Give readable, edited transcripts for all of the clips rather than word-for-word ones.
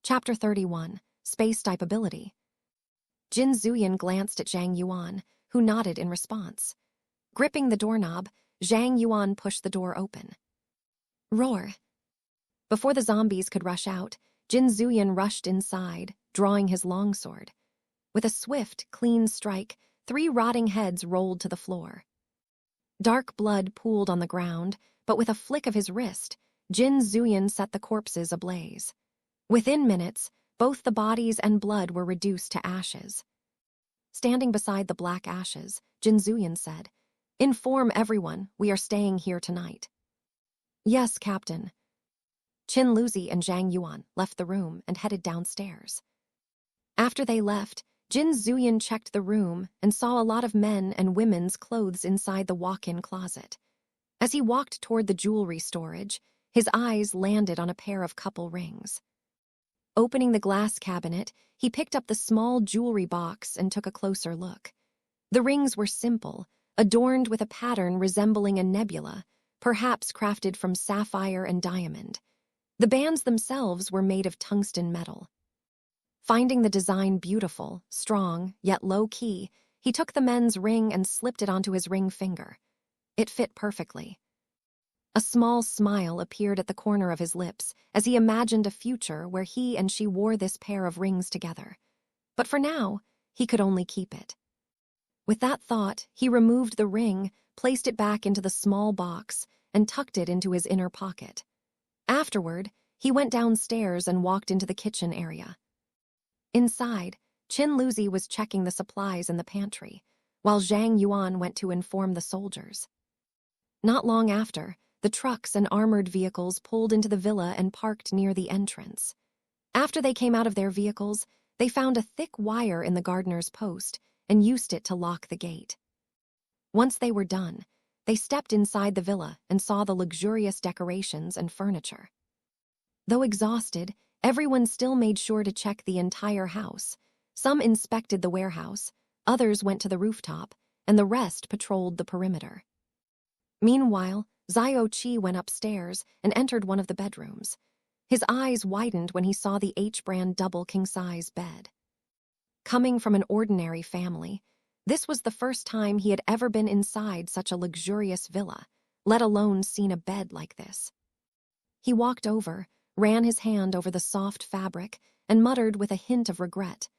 Chapter 31, Space-Type Ability. Jin Zuyan glanced at Zhang Yuan, who nodded in response. Gripping the doorknob, Zhang Yuan pushed the door open. Roar! Before the zombies could rush out, Jin Zuyan rushed inside, drawing his longsword. With a swift, clean strike, 3 rotting heads rolled to the floor. Dark blood pooled on the ground, but with a flick of his wrist, Jin Zuyan set the corpses ablaze. Within minutes, both the bodies and blood were reduced to ashes. Standing beside the black ashes, Jin Zuyan said, "Inform everyone, we are staying here tonight." "Yes, Captain." Qin Luzi and Zhang Yuan left the room and headed downstairs. After they left, Jin Zuyan checked the room and saw a lot of men and women's clothes inside the walk-in closet. As he walked toward the jewelry storage, his eyes landed on a pair of couple rings. Opening the glass cabinet, he picked up the small jewelry box and took a closer look. The rings were simple, adorned with a pattern resembling a nebula, perhaps crafted from sapphire and diamond. The bands themselves were made of tungsten metal. Finding the design beautiful, strong, yet low-key, he took the men's ring and slipped it onto his ring finger. It fit perfectly. A small smile appeared at the corner of his lips as he imagined a future where he and she wore this pair of rings together. But for now, he could only keep it. With that thought, he removed the ring, placed it back into the small box, and tucked it into his inner pocket. Afterward, he went downstairs and walked into the kitchen area. Inside, Qin Luzi was checking the supplies in the pantry, while Zhang Yuan went to inform the soldiers. Not long after, the trucks and armored vehicles pulled into the villa and parked near the entrance. After they came out of their vehicles, they found a thick wire in the gardener's post and used it to lock the gate. Once they were done, they stepped inside the villa and saw the luxurious decorations and furniture. Though exhausted, everyone still made sure to check the entire house. Some inspected the warehouse, others went to the rooftop, and the rest patrolled the perimeter. Meanwhile, Aitg went upstairs and entered one of the bedrooms. His eyes widened when he saw the H-brand double king-size bed. Coming from an ordinary family, this was the first time he had ever been inside such a luxurious villa, let alone seen a bed like this. He walked over, ran his hand over the soft fabric, and muttered with a hint of regret,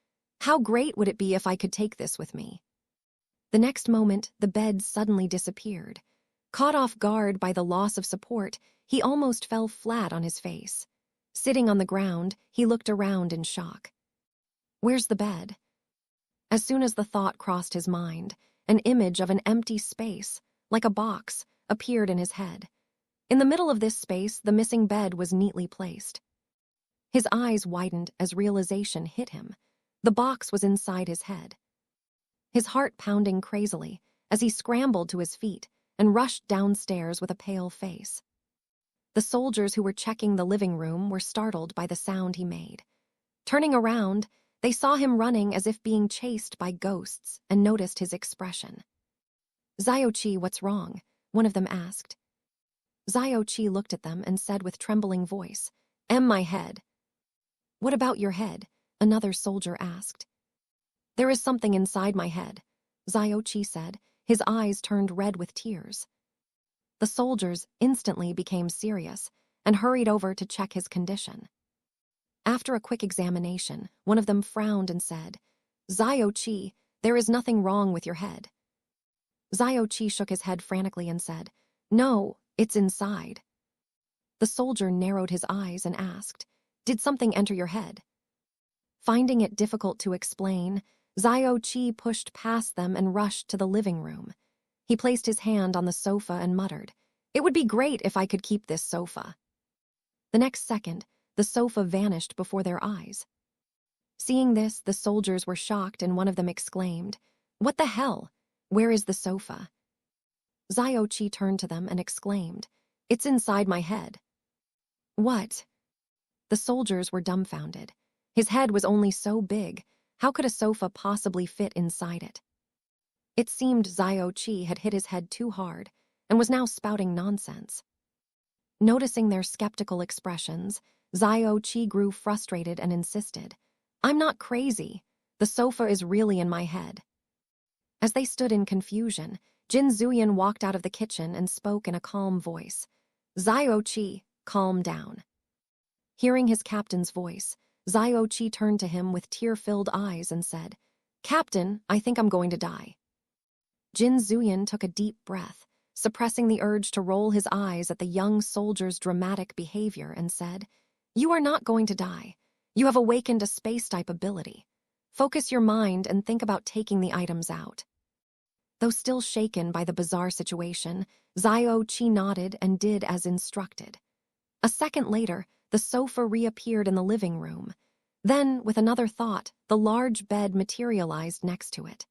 "How great would it be if I could take this with me?" The next moment, the bed suddenly disappeared. Caught off guard by the loss of support, he almost fell flat on his face. Sitting on the ground, he looked around in shock. Where's the bed? As soon as the thought crossed his mind, an image of an empty space, like a box, appeared in his head. In the middle of this space, the missing bed was neatly placed. His eyes widened as realization hit him. The box was inside his head. His heart pounding crazily as he scrambled to his feet and rushed downstairs with a pale face. The soldiers who were checking the living room were startled by the sound he made. Turning around, they saw him running as if being chased by ghosts and noticed his expression. "Aitg, what's wrong?" one of them asked. Aitg looked at them and said with trembling voice, "My head." "What about your head?" another soldier asked. "There is something inside my head," Aitg said. His eyes turned red with tears. The soldiers instantly became serious and hurried over to check his condition. After a quick examination, one of them frowned and said, "Aitg, there is nothing wrong with your head." Aitg shook his head frantically and said, "No, it's inside." The soldier narrowed his eyes and asked, "Did something enter your head?" Finding it difficult to explain, Aitg pushed past them and rushed to the living room. He placed his hand on the sofa and muttered, "It would be great if I could keep this sofa." The next second, the sofa vanished before their eyes. Seeing this, the soldiers were shocked and one of them exclaimed, "What the hell? Where is the sofa?" Aitg turned to them and exclaimed, "It's inside my head." "What?" The soldiers were dumbfounded. His head was only so big. How could a sofa possibly fit inside it? It seemed Aitg had hit his head too hard and was now spouting nonsense. Noticing their skeptical expressions, Aitg grew frustrated and insisted, "I'm not crazy. The sofa is really in my head." As they stood in confusion, Jin Zuyan walked out of the kitchen and spoke in a calm voice. "Aitg, calm down." Hearing his captain's voice, Aitg turned to him with tear-filled eyes and said, "Captain, I think I'm going to die." Jin Zuyan took a deep breath, suppressing the urge to roll his eyes at the young soldier's dramatic behavior, and said, "You are not going to die. You have awakened a space-type ability. Focus your mind and think about taking the items out." Though still shaken by the bizarre situation, Aitg nodded and did as instructed. A second later, the sofa reappeared in the living room. Then, with another thought, the large bed materialized next to it.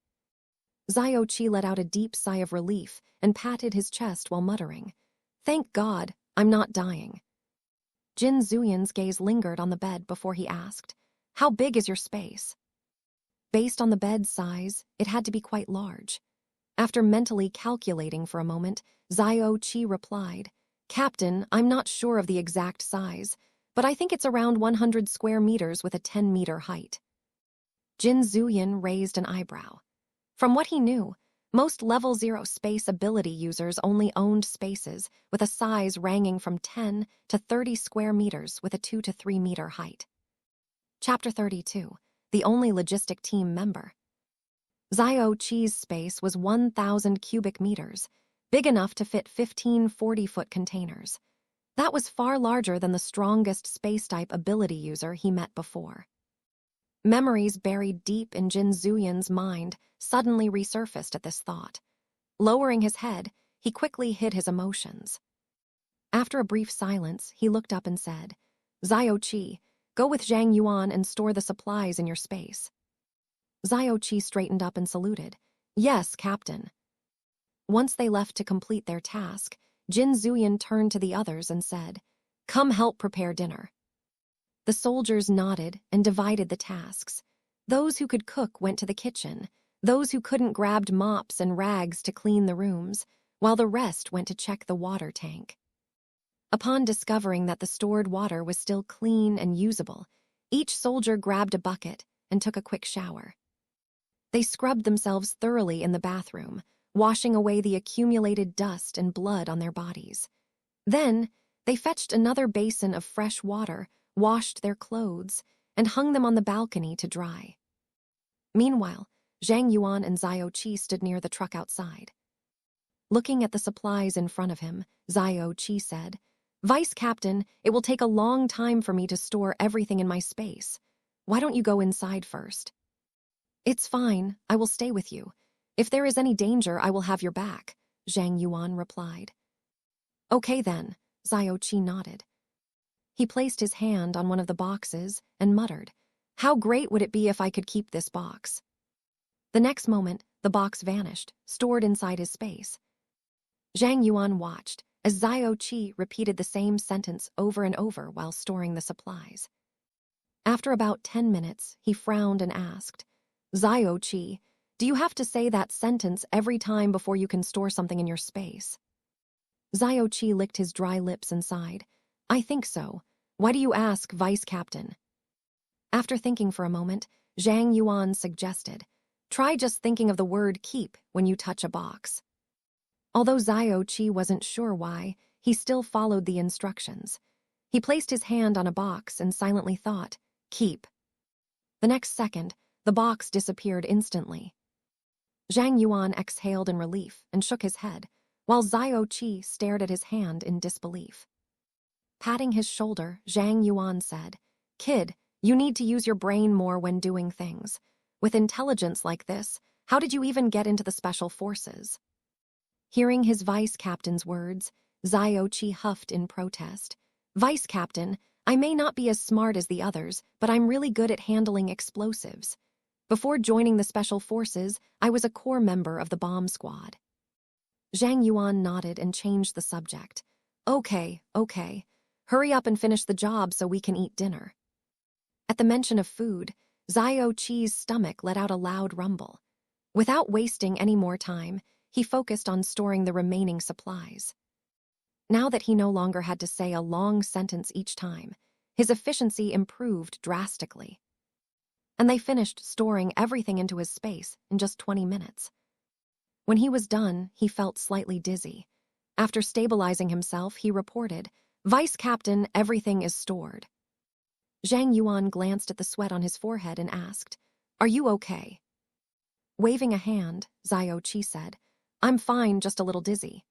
Aitg let out a deep sigh of relief and patted his chest while muttering, "Thank God, I'm not dying." Jin Zuyan's gaze lingered on the bed before he asked, "How big is your space?" Based on the bed's size, it had to be quite large. After mentally calculating for a moment, Aitg replied, "Captain, I'm not sure of the exact size, but I think it's around 100 square meters with a 10-meter height." Jin Zuyan raised an eyebrow. From what he knew, most Level 0 space ability users only owned spaces with a size ranging from 10 to 30 square meters with a 2 to 3 meter height. Chapter 32, the only logistic team member. Aitg's space was 1,000 cubic meters, big enough to fit 15 40-foot containers. That was far larger than the strongest space-type ability user he met before. Memories buried deep in Jin Zuyan's mind suddenly resurfaced at this thought. Lowering his head, he quickly hid his emotions. After a brief silence, he looked up and said, "Aitg, go with Zhang Yuan and store the supplies in your space." Aitg straightened up and saluted. "Yes, Captain." Once they left to complete their task, Jin Zuyan turned to the others and said, "Come help prepare dinner." The soldiers nodded and divided the tasks. Those who could cook went to the kitchen. Those who couldn't grabbed mops and rags to clean the rooms, while the rest went to check the water tank. Upon discovering that the stored water was still clean and usable, each soldier grabbed a bucket and took a quick shower. They scrubbed themselves thoroughly in the bathroom, washing away the accumulated dust and blood on their bodies. Then, they fetched another basin of fresh water, washed their clothes, and hung them on the balcony to dry. Meanwhile, Zhang Yuan and Aitg stood near the truck outside. Looking at the supplies in front of him, Aitg said, "Vice Captain, it will take a long time for me to store everything in my space. Why don't you go inside first?" "It's fine, I will stay with you. If there is any danger, I will have your back," Zhang Yuan replied. "Okay then," Aitg nodded. He placed his hand on one of the boxes and muttered, "How great would it be if I could keep this box?" The next moment, the box vanished, stored inside his space. Zhang Yuan watched as Aitg repeated the same sentence over and over while storing the supplies. After about 10 minutes, he frowned and asked, "Aitg, do you have to say that sentence every time before you can store something in your space?" Aitg licked his dry lips and sighed, "I think so. Why do you ask, Vice Captain?" After thinking for a moment, Zhang Yuan suggested, "Try just thinking of the word keep when you touch a box." Although Aitg wasn't sure why, he still followed the instructions. He placed his hand on a box and silently thought, "Keep." The next second, the box disappeared instantly. Zhang Yuan exhaled in relief and shook his head, while Aitg stared at his hand in disbelief. Patting his shoulder, Zhang Yuan said, "Kid, you need to use your brain more when doing things. With intelligence like this, how did you even get into the special forces?" Hearing his vice captain's words, Aitg huffed in protest. "Vice Captain, I may not be as smart as the others, but I'm really good at handling explosives. Before joining the special forces, I was a core member of the bomb squad." Zhang Yuan nodded and changed the subject. Okay. Hurry up and finish the job so we can eat dinner." At the mention of food, Aitg's stomach let out a loud rumble. Without wasting any more time, he focused on storing the remaining supplies. Now that he no longer had to say a long sentence each time, His efficiency improved drastically. And they finished storing everything into his space in just 20 minutes. When he was done, he felt slightly dizzy. After stabilizing himself, he reported, "Vice Captain, everything is stored." Zhang Yuan glanced at the sweat on his forehead and asked, "Are you okay?" Waving a hand, Zhao Qi said, "I'm fine, just a little dizzy."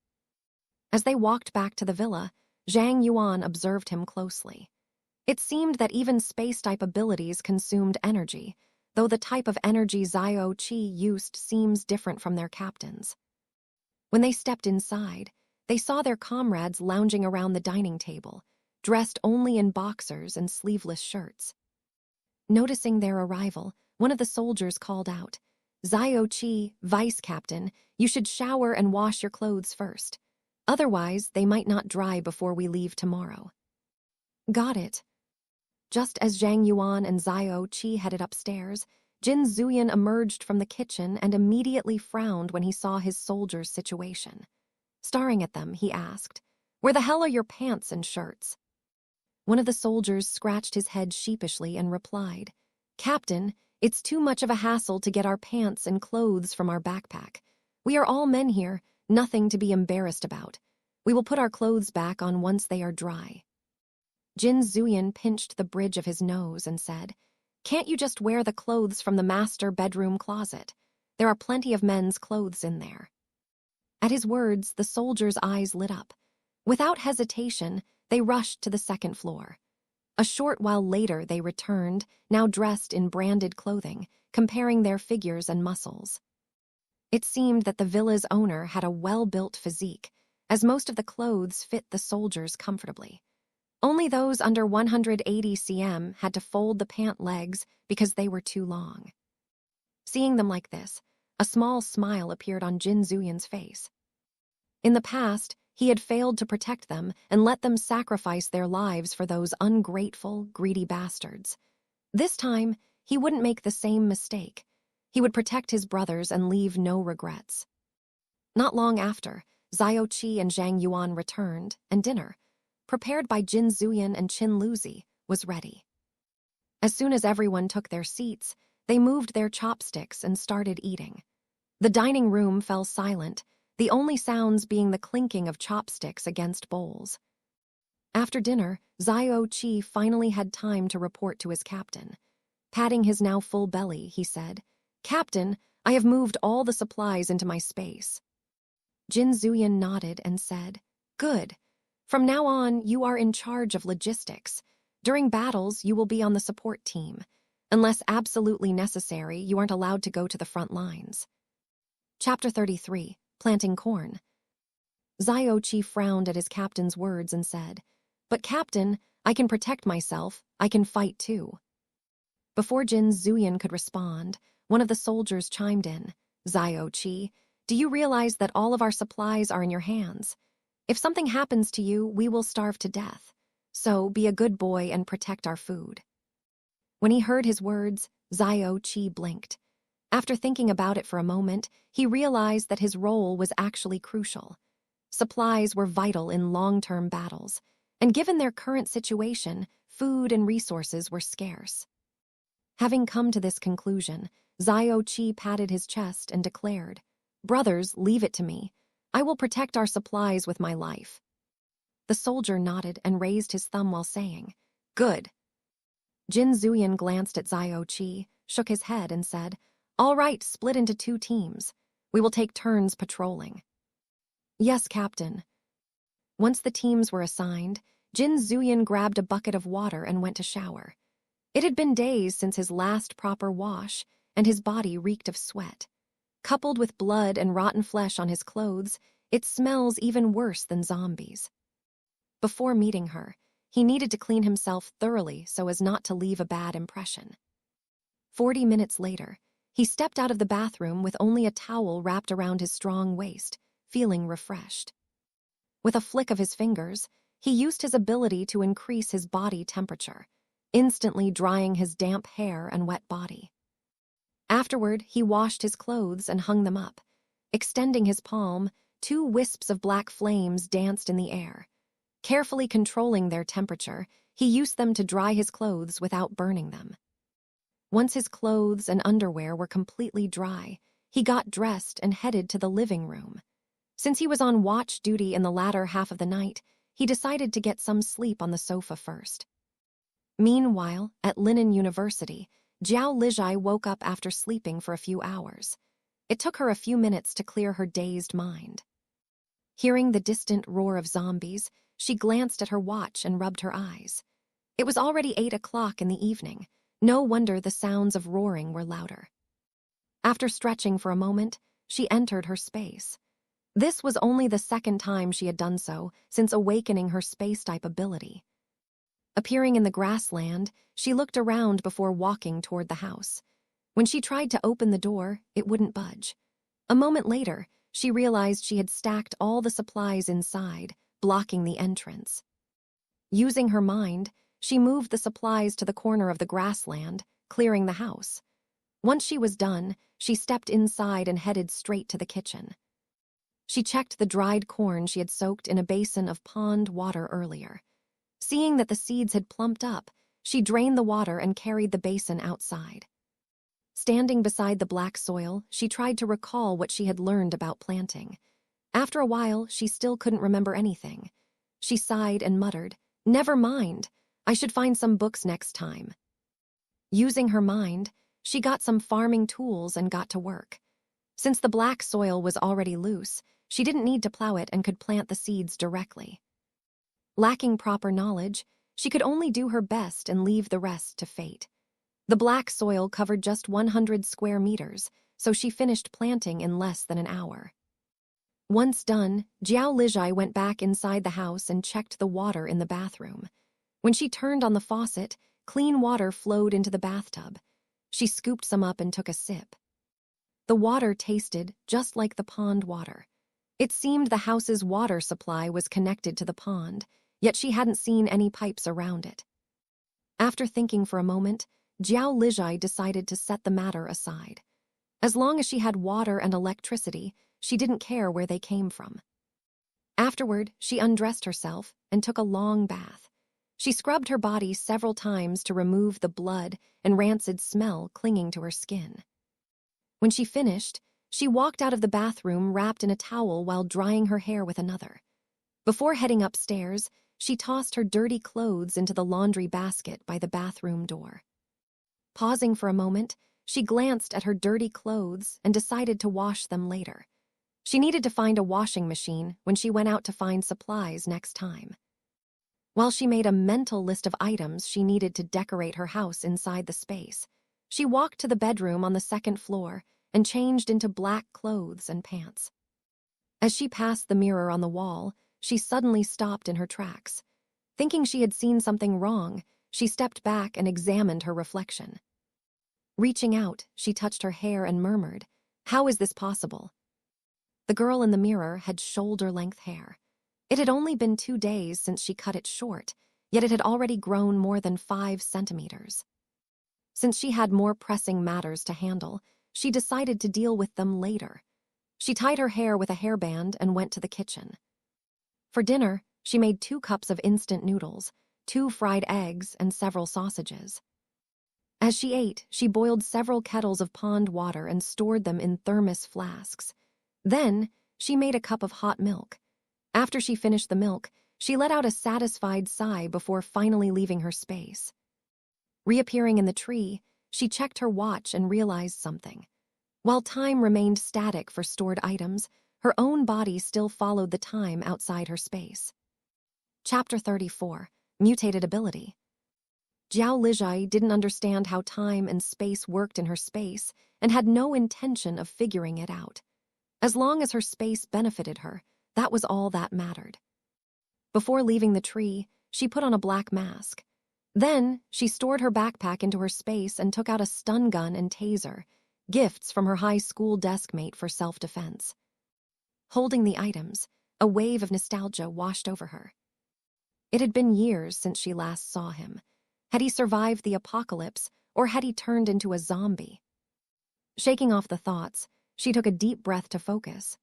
As they walked back to the villa, Zhang Yuan observed him closely. It seemed that even space-type abilities consumed energy, though the type of energy Zhao Qi used seems different from their captains. When they stepped inside, they saw their comrades lounging around the dining table, dressed only in boxers and sleeveless shirts. Noticing their arrival, one of the soldiers called out, "Zhao Qi, Vice Captain, you should shower and wash your clothes first. Otherwise, they might not dry before we leave tomorrow." "Got it." Just as Zhang Yuan and Zhao Qi headed upstairs, Jin Zuyan emerged from the kitchen and immediately frowned when he saw his soldiers' situation. Staring at them, he asked, "Where the hell are your pants and shirts?" One of the soldiers scratched his head sheepishly and replied, "Captain, it's too much of a hassle to get our pants and clothes from our backpack. We are all men here, nothing to be embarrassed about. We will put our clothes back on once they are dry." Jin Zuyan pinched the bridge of his nose and said, "Can't you just wear the clothes from the master bedroom closet? There are plenty of men's clothes in there." At his words, the soldiers' eyes lit up. Without hesitation, they rushed to the second floor. A short while later, they returned, now dressed in branded clothing, comparing their figures and muscles. It seemed that the villa's owner had a well-built physique, as most of the clothes fit the soldiers comfortably. Only those under 180 cm had to fold the pant legs because they were too long. Seeing them like this, a small smile appeared on Jin Zuyan's face. In the past, he had failed to protect them and let them sacrifice their lives for those ungrateful, greedy bastards. This time, he wouldn't make the same mistake. He would protect his brothers and leave no regrets. Not long after, Zhao Qi and Zhang Yuan returned, and dinner, prepared by Jin Zuyan and Qin Luzi, was ready. As soon as everyone took their seats, they moved their chopsticks and started eating. The dining room fell silent, the only sounds being the clinking of chopsticks against bowls. After dinner, Zhao Qi finally had time to report to his captain. Patting his now full belly, he said, "Captain, I have moved all the supplies into my space." Jin Zuyan nodded and said, "Good. From now on, you are in charge of logistics. During battles, you will be on the support team. Unless absolutely necessary, you aren't allowed to go to the front lines." Chapter 33, Planting Corn. Zhao Qi frowned at his captain's words and said, "But Captain, I can protect myself. I can fight too." Before Jin Zuyan could respond, one of the soldiers chimed in, "Zhao Qi, do you realize that all of our supplies are in your hands? If something happens to you, we will starve to death. So be a good boy and protect our food." When he heard his words, Zhao Qi blinked. After thinking about it for a moment, he realized that his role was actually crucial. Supplies were vital in long-term battles, and given their current situation, food and resources were scarce. Having come to this conclusion, Zhao Qi patted his chest and declared, "Brothers, leave it to me. I will protect our supplies with my life." The soldier nodded and raised his thumb while saying, "Good." Jin Zuyan glanced at Zhao Qi, shook his head, and said, "All right, split into 2 teams. We will take turns patrolling." "Yes, Captain." Once the teams were assigned, Jin Zuyan grabbed a bucket of water and went to shower. It had been days since his last proper wash, and his body reeked of sweat. Coupled with blood and rotten flesh on his clothes, it smells even worse than zombies. Before meeting her, he needed to clean himself thoroughly so as not to leave a bad impression. 40 minutes later, he stepped out of the bathroom with only a towel wrapped around his strong waist, feeling refreshed. With a flick of his fingers, he used his ability to increase his body temperature, instantly drying his damp hair and wet body. Afterward, he washed his clothes and hung them up. Extending his palm, 2 wisps of black flames danced in the air. Carefully controlling their temperature, he used them to dry his clothes without burning them. Once his clothes and underwear were completely dry, he got dressed and headed to the living room. Since he was on watch duty in the latter half of the night, he decided to get some sleep on the sofa first. Meanwhile, at Linen University, Jiao Lijai woke up after sleeping for a few hours. It took her a few minutes to clear her dazed mind. Hearing the distant roar of zombies, she glanced at her watch and rubbed her eyes. It was already 8 o'clock in the evening. No wonder the sounds of roaring were louder. After stretching for a moment, she entered her space. This was only the second time she had done so since awakening her space-type ability. Appearing in the grassland, she looked around before walking toward the house. When she tried to open the door, it wouldn't budge. A moment later, she realized she had stacked all the supplies inside, blocking the entrance. Using her mind, she moved the supplies to the corner of the grassland, clearing the house. Once she was done, she stepped inside and headed straight to the kitchen. She checked the dried corn she had soaked in a basin of pond water earlier. Seeing that the seeds had plumped up, she drained the water and carried the basin outside. Standing beside the black soil, she tried to recall what she had learned about planting. After a while, she still couldn't remember anything. She sighed and muttered, "Never mind. I should find some books next time." Using her mind, she got some farming tools and got to work. Since the black soil was already loose, she didn't need to plow it and could plant the seeds directly. Lacking proper knowledge, she could only do her best and leave the rest to fate. The black soil covered just 100 square meters, so she finished planting in less than an hour. Once done, Jiao Lijai went back inside the house and checked the water in the bathroom. When she turned on the faucet, clean water flowed into the bathtub. She scooped some up and took a sip. The water tasted just like the pond water. It seemed the house's water supply was connected to the pond, yet she hadn't seen any pipes around it. After thinking for a moment, Jiao Lijai decided to set the matter aside. As long as she had water and electricity, she didn't care where they came from. Afterward, she undressed herself and took a long bath. She scrubbed her body several times to remove the blood and rancid smell clinging to her skin. When she finished, she walked out of the bathroom wrapped in a towel while drying her hair with another. Before heading upstairs, she tossed her dirty clothes into the laundry basket by the bathroom door. Pausing for a moment, she glanced at her dirty clothes and decided to wash them later. She needed to find a washing machine when she went out to find supplies next time. While she made a mental list of items she needed to decorate her house inside the space, she walked to the bedroom on the second floor and changed into black clothes and pants. As she passed the mirror on the wall, she suddenly stopped in her tracks. Thinking she had seen something wrong, she stepped back and examined her reflection. Reaching out, she touched her hair and murmured, "How is this possible?" The girl in the mirror had shoulder-length hair. It had only been 2 days since she cut it short, yet it had already grown more than 5 centimeters. Since she had more pressing matters to handle, she decided to deal with them later. She tied her hair with a hairband and went to the kitchen. For dinner, she made 2 cups of instant noodles, 2 fried eggs, and several sausages. As she ate, she boiled several kettles of pond water and stored them in thermos flasks. Then, she made a cup of hot milk. After she finished the milk, she let out a satisfied sigh before finally leaving her space. Reappearing in the tree, she checked her watch and realized something. While time remained static for stored items, her own body still followed the time outside her space. Chapter 34, Mutated Ability. Jiao Lijai didn't understand how time and space worked in her space and had no intention of figuring it out. As long as her space benefited her, that was all that mattered. Before leaving the tree, she put on a black mask. Then, she stored her backpack into her space and took out a stun gun and taser, gifts from her high school desk mate for self-defense. Holding the items, a wave of nostalgia washed over her. It had been years since she last saw him. Had he survived the apocalypse, or had he turned into a zombie? Shaking off the thoughts, she took a deep breath to focus.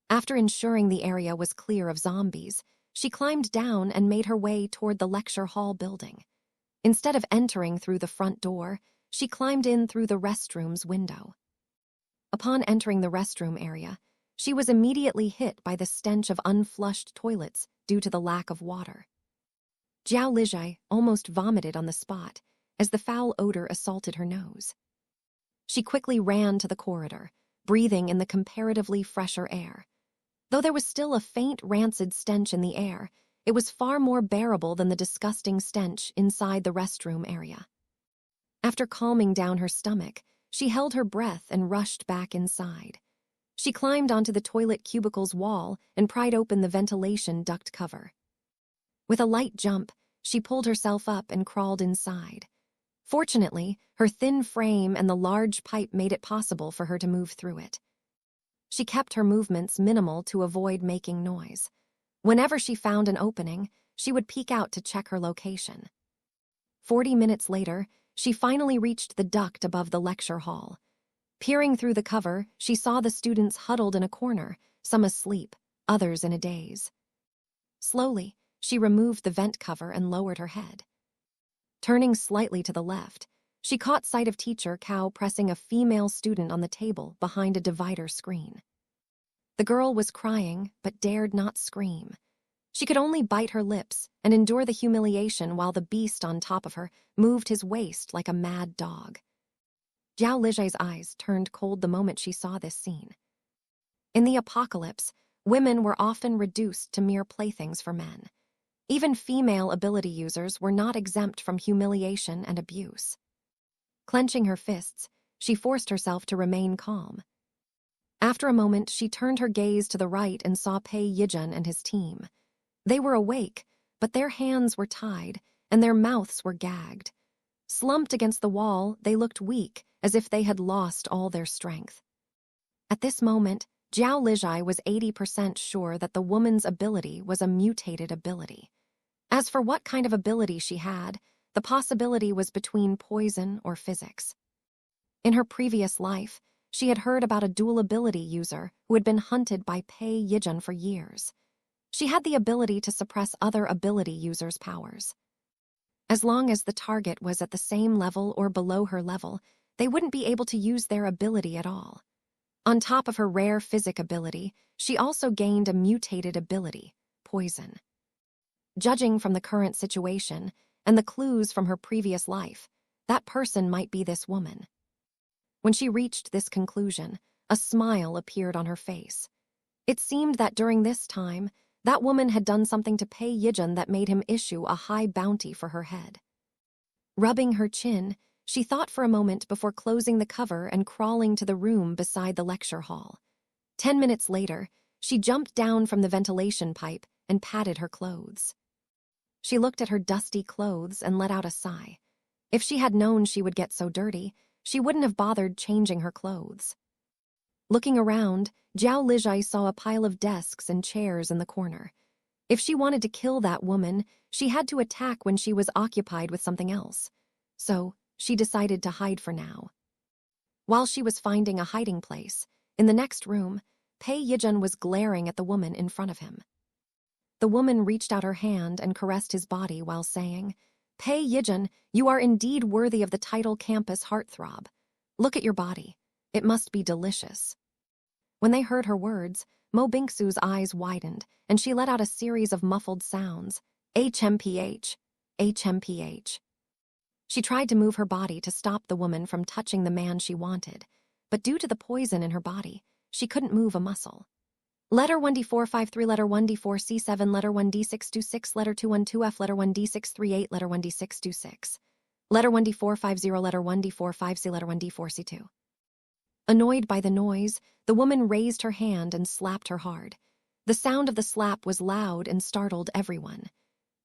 After ensuring the area was clear of zombies, She climbed down and made her way toward the lecture hall building. Instead of entering through the front door, she climbed in through the restroom's window. Upon entering the restroom area, she was immediately hit by the stench of unflushed toilets due to the lack of water. Zhao Lijai almost vomited on the spot as the foul odor assaulted her nose. She quickly ran to the corridor, breathing in the comparatively fresher air. Though there was still a faint rancid stench in the air, it was far more bearable than the disgusting stench inside the restroom area. After calming down her stomach, she held her breath and rushed back inside. She climbed onto the toilet cubicle's wall and pried open the ventilation duct cover. With a light jump, she pulled herself up and crawled inside. Fortunately, her thin frame and the large pipe made it possible for her to move through it. She kept her movements minimal to avoid making noise. Whenever she found an opening, she would peek out to check her location. 40 minutes later, she finally reached the duct above the lecture hall. Peering through the cover, she saw the students huddled in a corner, some asleep, others in a daze. Slowly, she removed the vent cover and lowered her head. Turning slightly to the left, she caught sight of Teacher Cao pressing a female student on the table behind a divider screen. The girl was crying, but dared not scream. She could only bite her lips and endure the humiliation while the beast on top of her moved his waist like a mad dog. Zhao Lijai's eyes turned cold the moment she saw this scene. In the apocalypse, women were often reduced to mere playthings for men. Even female ability users were not exempt from humiliation and abuse. Clenching her fists, she forced herself to remain calm. After a moment, she turned her gaze to the right and saw Pei Yijun and his team. They were awake, but their hands were tied, and their mouths were gagged. Slumped against the wall, they looked weak, as if they had lost all their strength. At this moment, Zhao Lijai was 80% sure that the woman's ability was a mutated ability. As for what kind of ability she had, the possibility was between poison or physics. In her previous life, she had heard about a dual ability user who had been hunted by Pei Yijun for years. She had the ability to suppress other ability users' powers. As long as the target was at the same level or below her level, they wouldn't be able to use their ability at all. On top of her rare physic ability, she also gained a mutated ability, poison. Judging from the current situation and the clues from her previous life, that person might be this woman. When she reached this conclusion, a smile appeared on her face. It seemed that during this time, that woman had done something to Pei Yijun that made him issue a high bounty for her head. Rubbing her chin, she thought for a moment before closing the cover and crawling to the room beside the lecture hall. 10 minutes later, she jumped down from the ventilation pipe and patted her clothes. She looked at her dusty clothes and let out a sigh. If she had known she would get so dirty, she wouldn't have bothered changing her clothes. Looking around, Zhao Lijai saw a pile of desks and chairs in the corner. If she wanted to kill that woman, she had to attack when she was occupied with something else. So, she decided to hide for now. While she was finding a hiding place, in the next room, Pei Yijun was glaring at the woman in front of him. The woman reached out her hand and caressed his body while saying, "Pei Yijun, you are indeed worthy of the title campus heartthrob. Look at your body. It must be delicious." When they heard her words, Mo Bingsu's eyes widened, and she let out a series of muffled sounds. HMPH, HMPH. She tried to move her body to stop the woman from touching the man she wanted, but due to the poison in her body, she couldn't move a muscle. Letter 1D453, letter 1D4C7, letter 1D626, letter 212F, letter 1D638, letter 1D626. Letter 1D450, letter 1D450, letter 1D4C2. Annoyed by the noise, the woman raised her hand and slapped her hard. The sound of the slap was loud and startled everyone.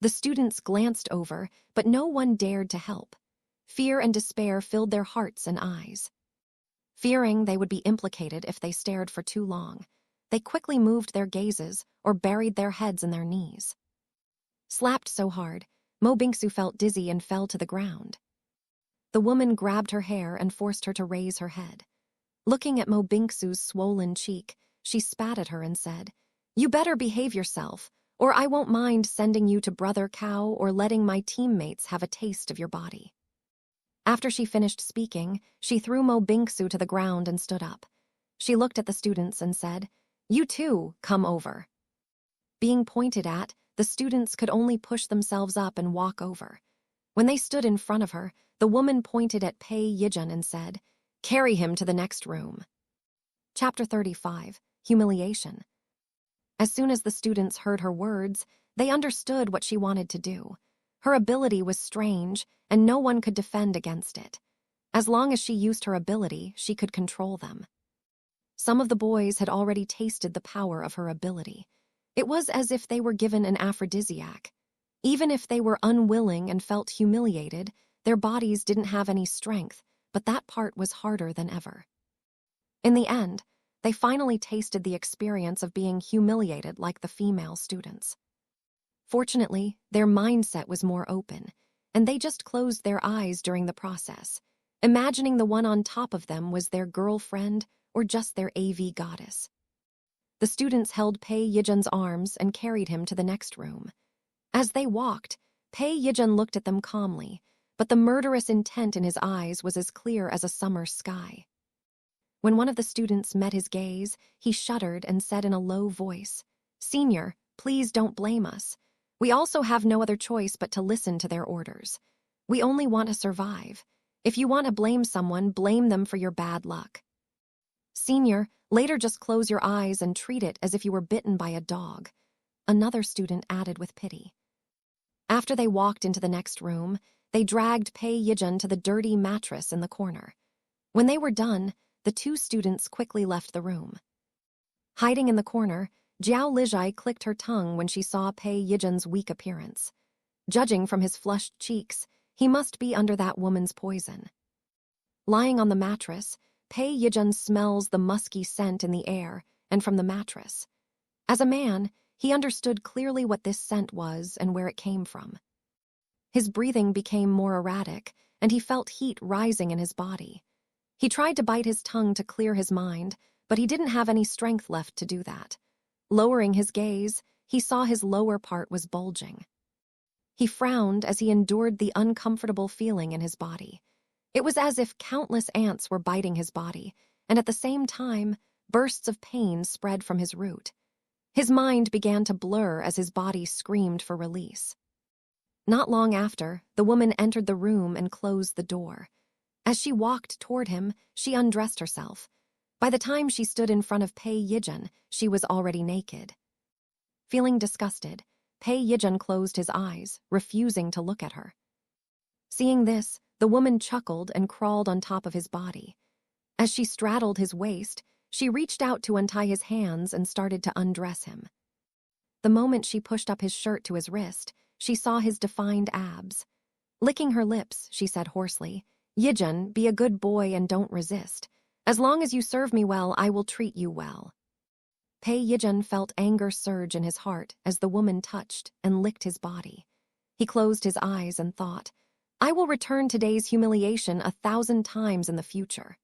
The students glanced over, but no one dared to help. Fear and despair filled their hearts and eyes. Fearing they would be implicated if they stared for too long, they quickly moved their gazes or buried their heads in their knees. Slapped so hard, Mo Bingsu felt dizzy and fell to the ground. The woman grabbed her hair and forced her to raise her head. Looking at Mo Bingsu's swollen cheek, she spat at her and said, "You better behave yourself, or I won't mind sending you to Brother Cow or letting my teammates have a taste of your body." After she finished speaking, she threw Mo Binksu to the ground and stood up. She looked at the students and said, "You too, come over." Being pointed at, the students could only push themselves up and walk over. When they stood in front of her, the woman pointed at Pei Yijun and said, "Carry him to the next room." Chapter 35, Humiliation. As soon as the students heard her words, they understood what she wanted to do. Her ability was strange, and no one could defend against it. As long as she used her ability, she could control them. Some of the boys had already tasted the power of her ability. It was as if they were given an aphrodisiac. Even if they were unwilling and felt humiliated, their bodies didn't have any strength, but that part was harder than ever. In the end, they finally tasted the experience of being humiliated like the female students. Fortunately, their mindset was more open, and they just closed their eyes during the process, imagining the one on top of them was their girlfriend or just their AV goddess. The students held Pei Yijun's arms and carried him to the next room. As they walked, Pei Yijun looked at them calmly, but the murderous intent in his eyes was as clear as a summer sky. When one of the students met his gaze, he shuddered and said in a low voice, "Senior, please don't blame us. We also have no other choice but to listen to their orders. We only want to survive. If you want to blame someone, blame them for your bad luck. Senior, later just close your eyes and treat it as if you were bitten by a dog," another student added with pity. After they walked into the next room, they dragged Pei Yijun to the dirty mattress in the corner. When they were done, the two students quickly left the room. Hiding in the corner, Jiao Lijai clicked her tongue when she saw Pei Yijun's weak appearance. Judging from his flushed cheeks, he must be under that woman's poison. Lying on the mattress, Pei Yijun smells the musky scent in the air and from the mattress. As a man, he understood clearly what this scent was and where it came from. His breathing became more erratic, and he felt heat rising in his body. He tried to bite his tongue to clear his mind, but he didn't have any strength left to do that. Lowering his gaze, he saw his lower part was bulging. He frowned as he endured the uncomfortable feeling in his body. It was as if countless ants were biting his body, and at the same time, bursts of pain spread from his root. His mind began to blur as his body screamed for release. Not long after, the woman entered the room and closed the door. As she walked toward him, she undressed herself. By the time she stood in front of Pei Yijun, she was already naked. Feeling disgusted, Pei Yijun closed his eyes, refusing to look at her. Seeing this, the woman chuckled and crawled on top of his body. As she straddled his waist, she reached out to untie his hands and started to undress him. The moment she pushed up his shirt to his wrist, she saw his defined abs. Licking her lips, she said hoarsely, "Yijun, be a good boy and don't resist. As long as you serve me well, I will treat you well." Pei Yijun felt anger surge in his heart as the woman touched and licked his body. He closed his eyes and thought, "I will return today's humiliation 1,000 times in the future."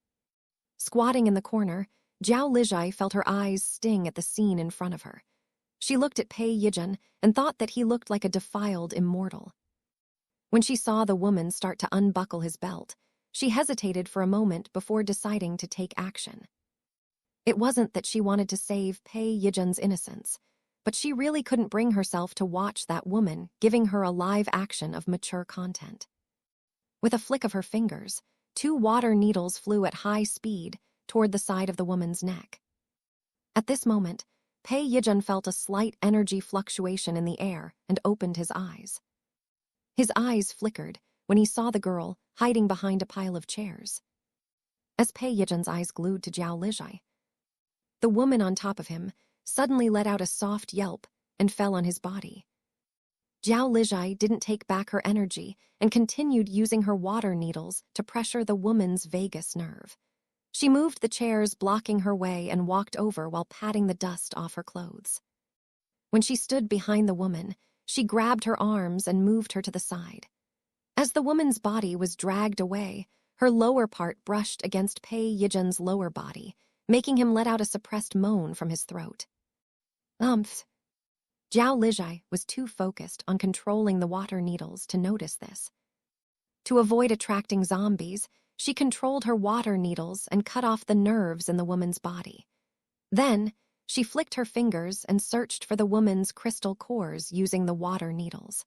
Squatting in the corner, Jiao Lijai felt her eyes sting at the scene in front of her. She looked at Pei Yijun and thought that he looked like a defiled immortal. When she saw the woman start to unbuckle his belt, she hesitated for a moment before deciding to take action. It wasn't that she wanted to save Pei Yijun's innocence, but she really couldn't bring herself to watch that woman giving her a live action of mature content. With a flick of her fingers, 2 water needles flew at high speed toward the side of the woman's neck. At this moment, Pei Yijun felt a slight energy fluctuation in the air and opened his eyes. His eyes flickered when he saw the girl hiding behind a pile of chairs. As Pei Yijun's eyes glued to Jiao Lijai, the woman on top of him suddenly let out a soft yelp and fell on his body. Jiao Lijai didn't take back her energy and continued using her water needles to pressure the woman's vagus nerve. She moved the chairs blocking her way and walked over while patting the dust off her clothes. When she stood behind the woman, she grabbed her arms and moved her to the side. As the woman's body was dragged away, her lower part brushed against Pei Yijun's lower body, making him let out a suppressed moan from his throat. "Umph." Zhao Lijai was too focused on controlling the water needles to notice this. To avoid attracting zombies, she controlled her water needles and cut off the nerves in the woman's body. Then, she flicked her fingers and searched for the woman's crystal cores using the water needles.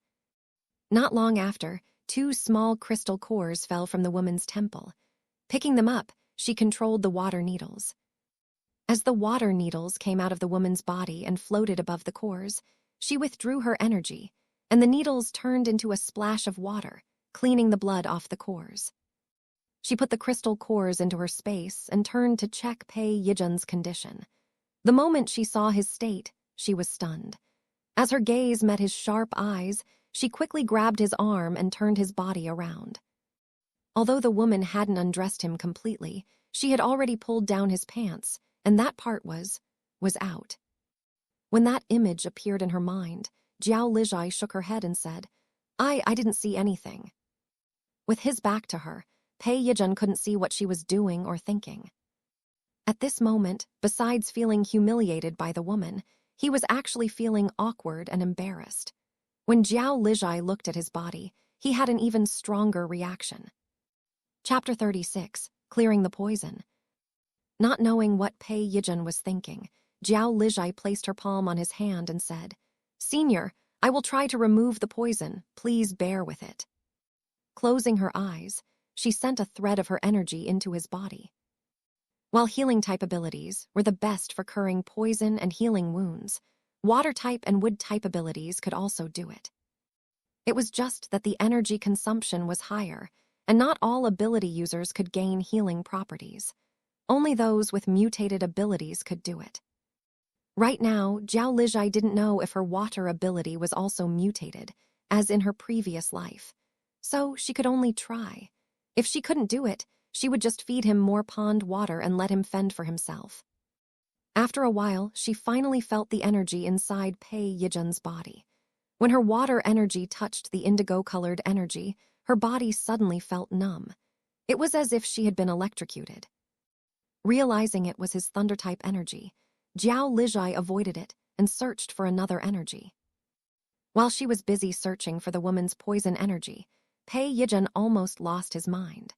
Not long after, 2 small crystal cores fell from the woman's temple. Picking them up, she controlled the water needles. As the water needles came out of the woman's body and floated above the cores, she withdrew her energy, and the needles turned into a splash of water, cleaning the blood off the cores. She put the crystal cores into her space and turned to check Pei Yijun's condition. The moment she saw his state, she was stunned. As her gaze met his sharp eyes, she quickly grabbed his arm and turned his body around. Although the woman hadn't undressed him completely, she had already pulled down his pants, and that part was out. When that image appeared in her mind, Zhao Lijai shook her head and said, I didn't see anything. With his back to her, Pei Yijun couldn't see what she was doing or thinking. At this moment, besides feeling humiliated by the woman, he was actually feeling awkward and embarrassed. When Zhao Lijai looked at his body, he had an even stronger reaction. Chapter 36, Clearing the Poison. Not knowing what Pei Yijun was thinking, Zhao Lijai placed her palm on his hand and said, Senior, I will try to remove the poison. Please bear with it. Closing her eyes, she sent a thread of her energy into his body. While healing-type abilities were the best for curing poison and healing wounds, water-type and wood-type abilities could also do it. It was just that the energy consumption was higher, and not all ability users could gain healing properties. Only those with mutated abilities could do it. Right now, Zhao Lijai didn't know if her water ability was also mutated, as in her previous life. So she could only try. If she couldn't do it, she would just feed him more pond water and let him fend for himself. After a while, she finally felt the energy inside Pei Yijun's body. When her water energy touched the indigo-colored energy, her body suddenly felt numb. It was as if she had been electrocuted. Realizing it was his thunder-type energy, Zhao Lijai avoided it and searched for another energy. While she was busy searching for the woman's poison energy, Pei Yijun almost lost his mind.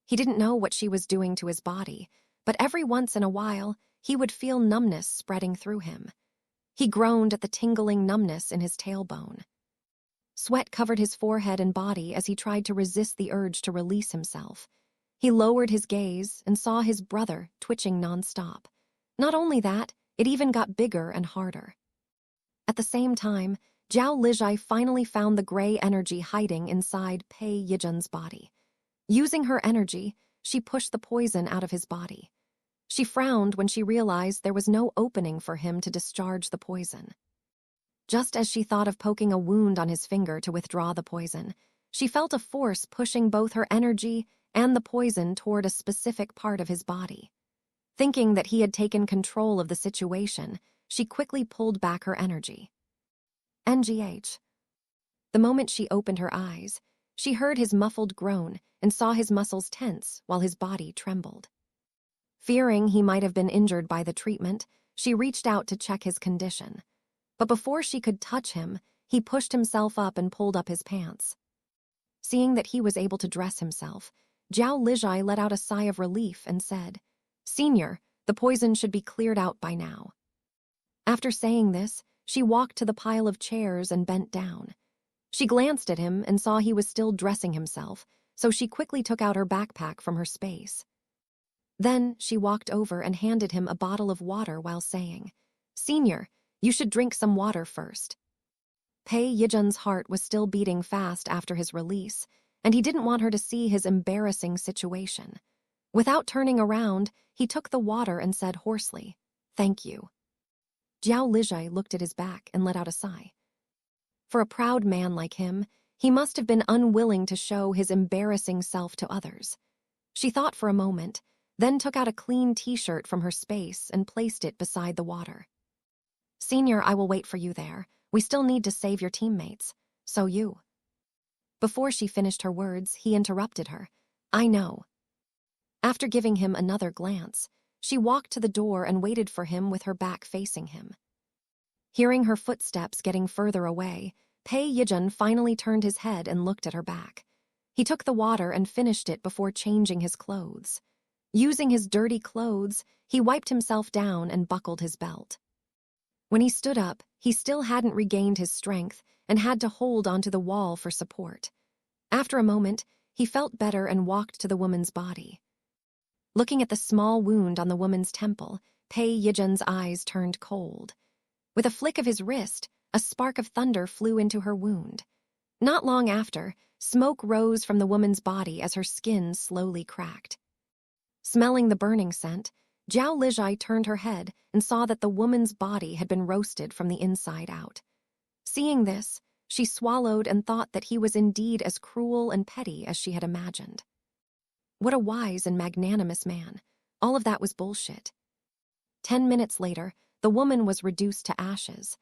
He didn't know what she was doing to his body, but every once in a while, he would feel numbness spreading through him. He groaned at the tingling numbness in his tailbone. Sweat covered his forehead and body as he tried to resist the urge to release himself. He lowered his gaze and saw his brother twitching nonstop. Not only that, it even got bigger and harder. At the same time, Zhao Lijai finally found the gray energy hiding inside Pei Yijun's body. Using her energy, she pushed the poison out of his body. She frowned when she realized there was no opening for him to discharge the poison. Just as she thought of poking a wound on his finger to withdraw the poison, she felt a force pushing both her energy and the poison toward a specific part of his body. Thinking that he had taken control of the situation, she quickly pulled back her energy. NGH. The moment she opened her eyes, she heard his muffled groan and saw his muscles tense while his body trembled. Fearing he might have been injured by the treatment, she reached out to check his condition. But before she could touch him, he pushed himself up and pulled up his pants. Seeing that he was able to dress himself, Zhao Lijai let out a sigh of relief and said, Senior, the poison should be cleared out by now. After saying this, she walked to the pile of chairs and bent down. She glanced at him and saw he was still dressing himself, so she quickly took out her backpack from her space. Then she walked over and handed him a bottle of water while saying, Senior, you should drink some water first. Pei Yijun's heart was still beating fast after his release, and he didn't want her to see his embarrassing situation. Without turning around, he took the water and said hoarsely, Thank you. Zhao Lijai looked at his back and let out a sigh. For a proud man like him, he must have been unwilling to show his embarrassing self to others. She thought for a moment, then took out a clean t-shirt from her space and placed it beside the water. Senior, I will wait for you there. We still need to save your teammates. So you. Before she finished her words, he interrupted her. I know. After giving him another glance, she walked to the door and waited for him with her back facing him. Hearing her footsteps getting further away, Pei Yijun finally turned his head and looked at her back. He took the water and finished it before changing his clothes. Using his dirty clothes, he wiped himself down and buckled his belt. When he stood up, he still hadn't regained his strength and had to hold onto the wall for support. After a moment, he felt better and walked to the woman's body. Looking at the small wound on the woman's temple, Pei Yijun's eyes turned cold. With a flick of his wrist, a spark of thunder flew into her wound. Not long after, smoke rose from the woman's body as her skin slowly cracked. Smelling the burning scent, Zhao Lijai turned her head and saw that the woman's body had been roasted from the inside out. Seeing this, she swallowed and thought that he was indeed as cruel and petty as she had imagined. What a wise and magnanimous man. All of that was bullshit. 10 minutes later, the woman was reduced to ashes.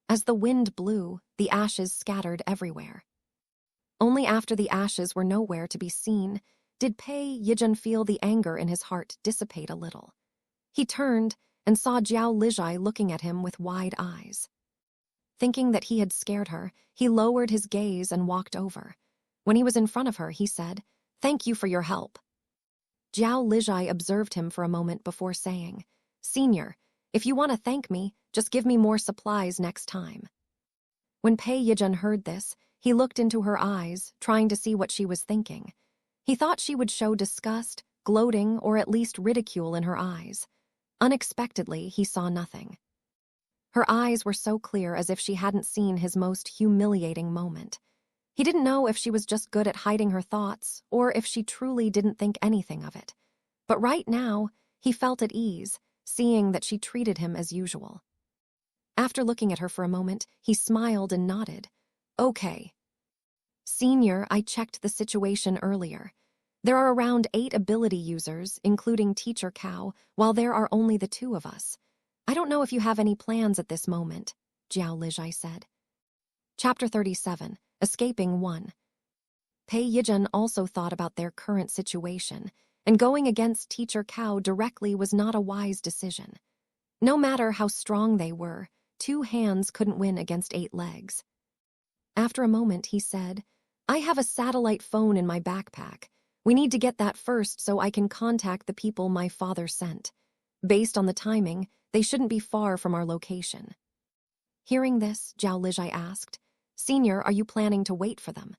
As the wind blew, the ashes scattered everywhere. Only after the ashes were nowhere to be seen did Pei Yijun feel the anger in his heart dissipate a little. He turned and saw Zhao Lijai looking at him with wide eyes. Thinking that he had scared her, he lowered his gaze and walked over. When he was in front of her, he said, "Thank you for your help." Zhao Lijai observed him for a moment before saying, "Senior, if you want to thank me, just give me more supplies next time." When Pei Yijun heard this, he looked into her eyes, trying to see what she was thinking. He thought she would show disgust, gloating, or at least ridicule in her eyes. Unexpectedly, he saw nothing. Her eyes were so clear as if she hadn't seen his most humiliating moment. He didn't know if she was just good at hiding her thoughts or if she truly didn't think anything of it. But right now, he felt at ease, seeing that she treated him as usual. After looking at her for a moment, he smiled and nodded. "Okay. Senior, I checked the situation earlier. There are around 8 ability users, including Teacher Cow, while there are only the 2 of us. I don't know if you have any plans at this moment," Zhao Lijai said. Chapter 37, Escaping 1. Pei Yijun also thought about their current situation, and going against Teacher Cow directly was not a wise decision. No matter how strong they were, 2 hands couldn't win against 8 legs. After a moment, he said, "I have a satellite phone in my backpack. We need to get that first so I can contact the people my father sent. Based on the timing, they shouldn't be far from our location." Hearing this, Zhao Lijai asked, "Senior, are you planning to wait for them?"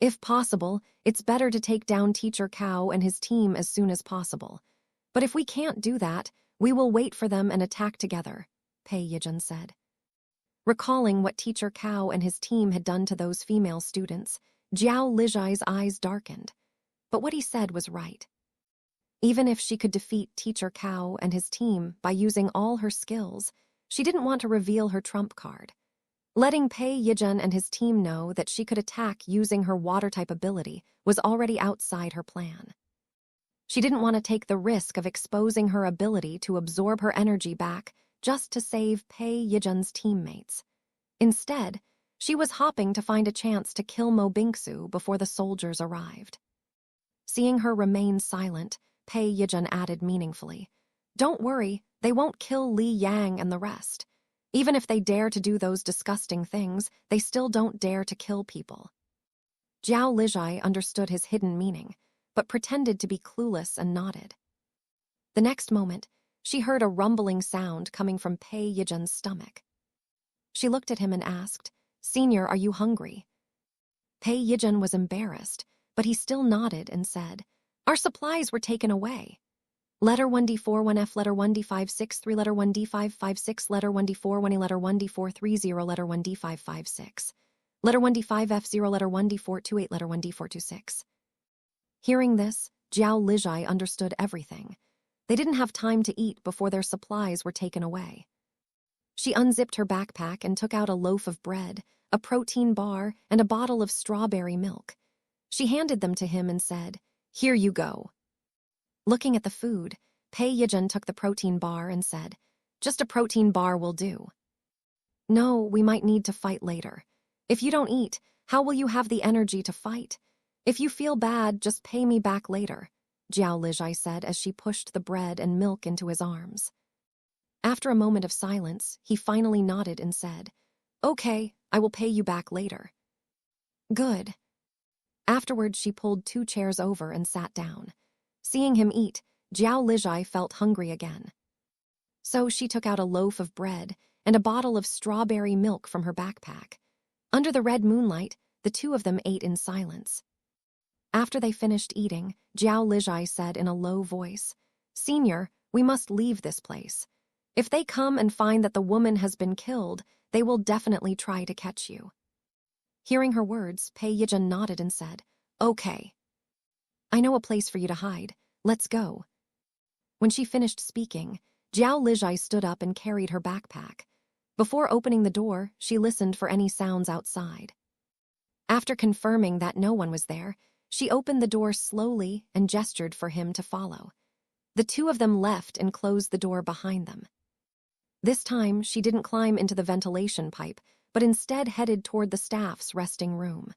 "If possible, it's better to take down Teacher Cow and his team as soon as possible. But if we can't do that, we will wait for them and attack together," Pei Yijun said. Recalling what Teacher Cow and his team had done to those female students, Zhao Lijai's eyes darkened. But what he said was right. Even if she could defeat Teacher Cow and his team by using all her skills, she didn't want to reveal her trump card. Letting Pei Yijun and his team know that she could attack using her water-type ability was already outside her plan. She didn't want to take the risk of exposing her ability to absorb her energy back just to save Pei Yijun's teammates. Instead, she was hopping to find a chance to kill Mo Bingsu before the soldiers arrived. Seeing her remain silent, Pei Yijun added meaningfully, "Don't worry, they won't kill Li Yang and the rest. Even if they dare to do those disgusting things, they still don't dare to kill people." Zhao Lijai understood his hidden meaning, but pretended to be clueless and nodded. The next moment, she heard a rumbling sound coming from Pei Yijun's stomach. She looked at him and asked, "Senior, are you hungry?" Pei Yijun was embarrassed, but he still nodded and said, "Our supplies were taken away. Letter 1D4 1F, letter 1D5 63, letter 1D5 56, letter 1D4 1E, letter 1D4 30, letter 1D5 56, letter 1D5 F0, letter 1D4 28, letter 1D4 26. Hearing this, Zhao Lijai understood everything. They didn't have time to eat before their supplies were taken away. She unzipped her backpack and took out a loaf of bread, a protein bar, and a bottle of strawberry milk. She handed them to him and said, "Here you go." Looking at the food, Pei Yijun took the protein bar and said, "Just a protein bar will do." "No, we might need to fight later. If you don't eat, how will you have the energy to fight? If you feel bad, just pay me back later," Zhao Lijai said as she pushed the bread and milk into his arms. After a moment of silence, he finally nodded and said, "Okay, I will pay you back later." "Good." Afterwards, she pulled 2 chairs over and sat down. Seeing him eat, Jiao Lijai felt hungry again. So she took out a loaf of bread and a bottle of strawberry milk from her backpack. Under the red moonlight, the 2 of them ate in silence. After they finished eating, Jiao Lijai said in a low voice, "Senior, we must leave this place. If they come and find that the woman has been killed, they will definitely try to catch you." Hearing her words, Pei Yijun nodded and said, "Okay. I know a place for you to hide. Let's go." When she finished speaking, Jiao Lijai stood up and carried her backpack. Before opening the door, she listened for any sounds outside. After confirming that no one was there, she opened the door slowly and gestured for him to follow. The 2 of them left and closed the door behind them. This time, she didn't climb into the ventilation pipe, but instead headed toward the staff's resting room.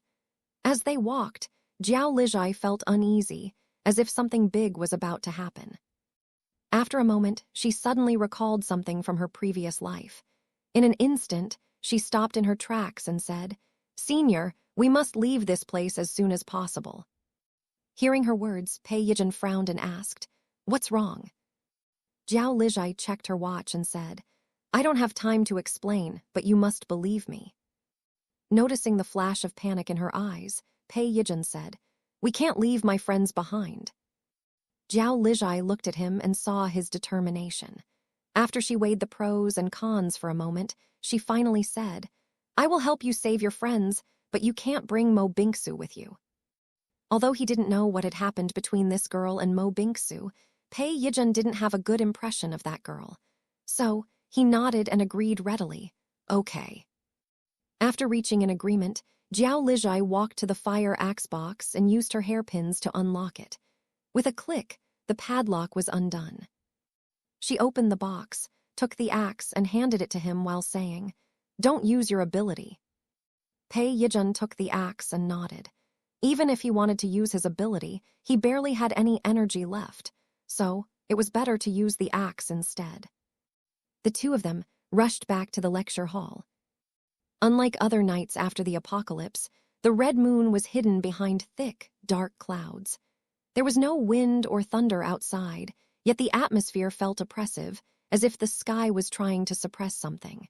As they walked, Jiao Lijai felt uneasy, as if something big was about to happen. After a moment, she suddenly recalled something from her previous life. In an instant, she stopped in her tracks and said, "Senior, we must leave this place as soon as possible." Hearing her words, Pei Yijun frowned and asked, "What's wrong?" Jiao Lijai checked her watch and said, "I don't have time to explain, but you must believe me." Noticing the flash of panic in her eyes, Pei Yijun said, "We can't leave my friends behind." Jiao Lijai looked at him and saw his determination. After she weighed the pros and cons for a moment, she finally said, "I will help you save your friends, but you can't bring Mo Bingsu with you." Although he didn't know what had happened between this girl and Mo Bingsu, Pei Yijun didn't have a good impression of that girl. So, he nodded and agreed readily, "Okay." After reaching an agreement, Jiao Lijai walked to the fire axe box and used her hairpins to unlock it. With a click, the padlock was undone. She opened the box, took the axe and handed it to him while saying, "Don't use your ability." Pei Yijun took the axe and nodded. Even if he wanted to use his ability, he barely had any energy left, so it was better to use the axe instead. The 2 of them rushed back to the lecture hall. Unlike other nights after the apocalypse, the red moon was hidden behind thick, dark clouds. There was no wind or thunder outside, yet the atmosphere felt oppressive, as if the sky was trying to suppress something.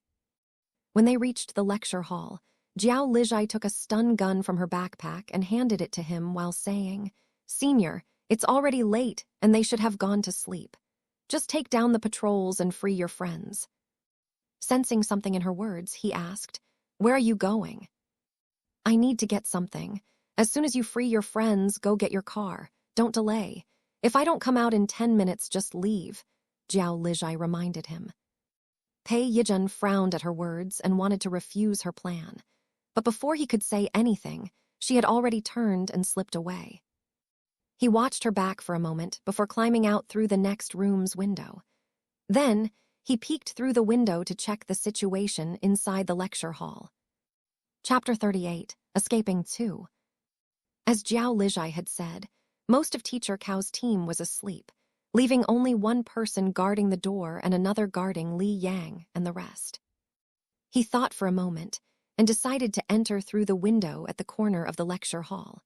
When they reached the lecture hall, Jiao Lijai took a stun gun from her backpack and handed it to him while saying, "Senior, it's already late and they should have gone to sleep. Just take down the patrols and free your friends." Sensing something in her words, he asked, "Where are you going?" "I need to get something. As soon as you free your friends, go get your car. Don't delay. If I don't come out in 10 minutes, just leave," Jiao Lijai reminded him. Pei Yijun frowned at her words and wanted to refuse her plan. But before he could say anything, she had already turned and slipped away. He watched her back for a moment before climbing out through the next room's window. Then, he peeked through the window to check the situation inside the lecture hall. Chapter 38, Escaping 2. As Jiao Lijai had said, most of Teacher Cao's team was asleep, leaving only one person guarding the door and another guarding Li Yang and the rest. He thought for a moment and decided to enter through the window at the corner of the lecture hall.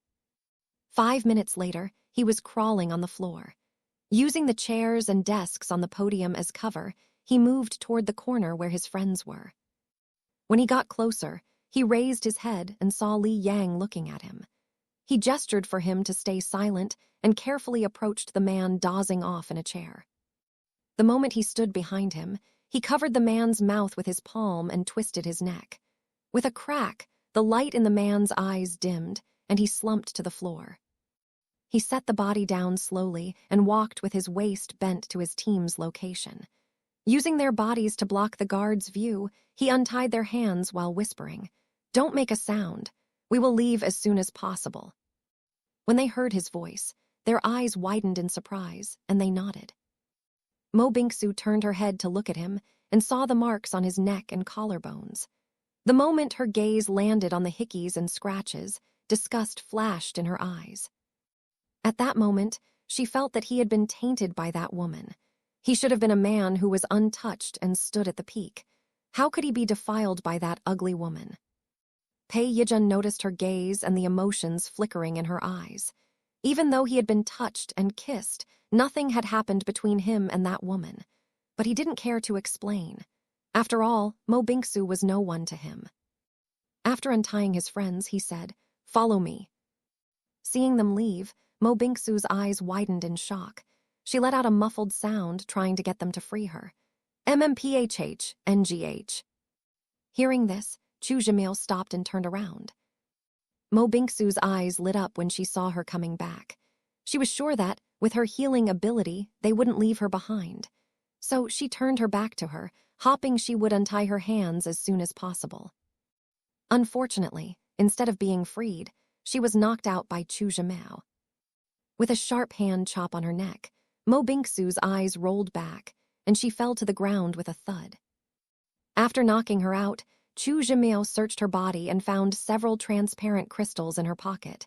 5 minutes later, he was crawling on the floor. Using the chairs and desks on the podium as cover, he moved toward the corner where his friends were. When he got closer, he raised his head and saw Li Yang looking at him. He gestured for him to stay silent and carefully approached the man dozing off in a chair. The moment he stood behind him, he covered the man's mouth with his palm and twisted his neck. With a crack, the light in the man's eyes dimmed, and he slumped to the floor. He set the body down slowly and walked with his waist bent to his team's location. Using their bodies to block the guard's view, he untied their hands while whispering, "Don't make a sound. We will leave as soon as possible." When they heard his voice, their eyes widened in surprise, and they nodded. Mo Bingsu turned her head to look at him and saw the marks on his neck and collarbones. The moment her gaze landed on the hickeys and scratches, disgust flashed in her eyes. At that moment, she felt that he had been tainted by that woman. He should have been a man who was untouched and stood at the peak. How could he be defiled by that ugly woman? Pei Yijun noticed her gaze and the emotions flickering in her eyes. Even though he had been touched and kissed, nothing had happened between him and that woman. But he didn't care to explain. After all, Mo Bingsu was no one to him. After untying his friends, he said, "Follow me." Seeing them leave, Mo Bingsu's eyes widened in shock. She let out a muffled sound, trying to get them to free her. MMPHH, NGH. Hearing this, Chu Jamil stopped and turned around. Mo Bingsu's eyes lit up when she saw her coming back. She was sure that, with her healing ability, they wouldn't leave her behind. So she turned her back to her, hoping she would untie her hands as soon as possible. Unfortunately, instead of being freed, she was knocked out by Chu Jamil. With a sharp hand chop on her neck, Mo Bingsu's eyes rolled back, and she fell to the ground with a thud. After knocking her out, Chu Jamil searched her body and found several transparent crystals in her pocket.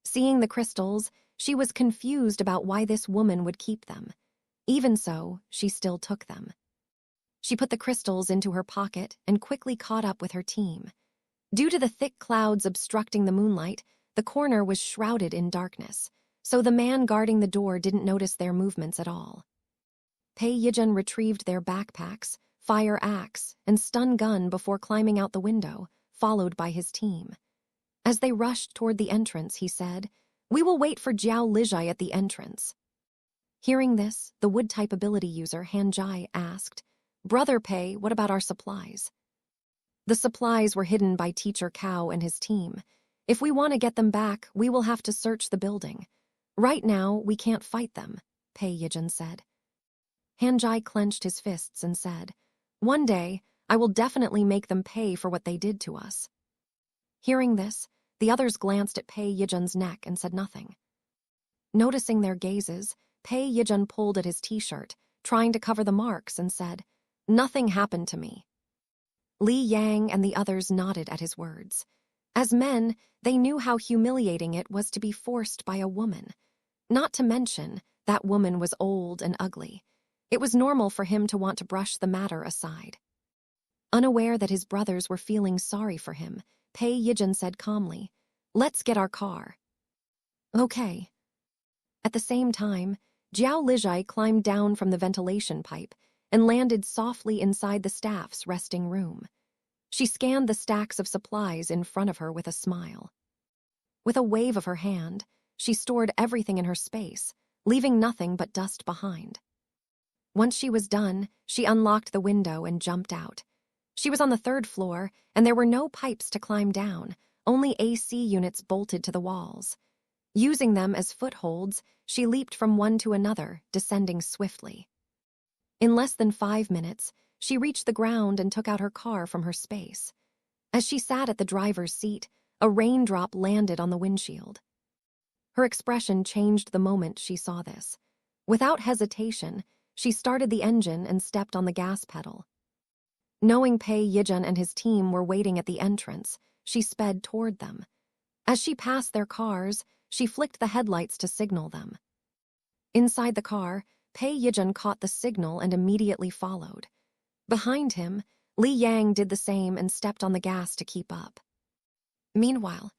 Seeing the crystals, she was confused about why this woman would keep them. Even so, she still took them. She put the crystals into her pocket and quickly caught up with her team. Due to the thick clouds obstructing the moonlight, the corner was shrouded in darkness, so the man guarding the door didn't notice their movements at all. Pei Yijun retrieved their backpacks, fire axe, and stun gun before climbing out the window, followed by his team. As they rushed toward the entrance, he said, "We will wait for Jiao Lijai at the entrance." Hearing this, the wood-type ability user Han Jai asked, "Brother Pei, what about our supplies?" The supplies were hidden by Teacher Cao and his team. If we want to get them back, we will have to search the building. Right now, we can't fight them, Pei Yijun said. Han Jai clenched his fists and said, "One day, I will definitely make them pay for what they did to us." Hearing this, the others glanced at Pei Yijun's neck and said nothing. Noticing their gazes, Pei Yijun pulled at his t-shirt, trying to cover the marks, and said, "Nothing happened to me." Li Yang and the others nodded at his words. As men, they knew how humiliating it was to be forced by a woman. Not to mention, that woman was old and ugly. It was normal for him to want to brush the matter aside. Unaware that his brothers were feeling sorry for him, Pei Yijun said calmly, "Let's get our car." Okay. At the same time, Jiao Lijai climbed down from the ventilation pipe and landed softly inside the staff's resting room. She scanned the stacks of supplies in front of her with a smile. With a wave of her hand, she stored everything in her space, leaving nothing but dust behind. Once she was done, she unlocked the window and jumped out. She was on the 3rd floor, and there were no pipes to climb down, only AC units bolted to the walls. Using them as footholds, she leaped from one to another, descending swiftly. In less than 5 minutes, she reached the ground and took out her car from her space. As she sat at the driver's seat, a raindrop landed on the windshield. Her expression changed the moment she saw this. Without hesitation, she started the engine and stepped on the gas pedal. Knowing Pei Yijun and his team were waiting at the entrance, she sped toward them. As she passed their cars, she flicked the headlights to signal them. Inside the car, Pei Yijun caught the signal and immediately followed. Behind him, Li Yang did the same and stepped on the gas to keep up. Meanwhile,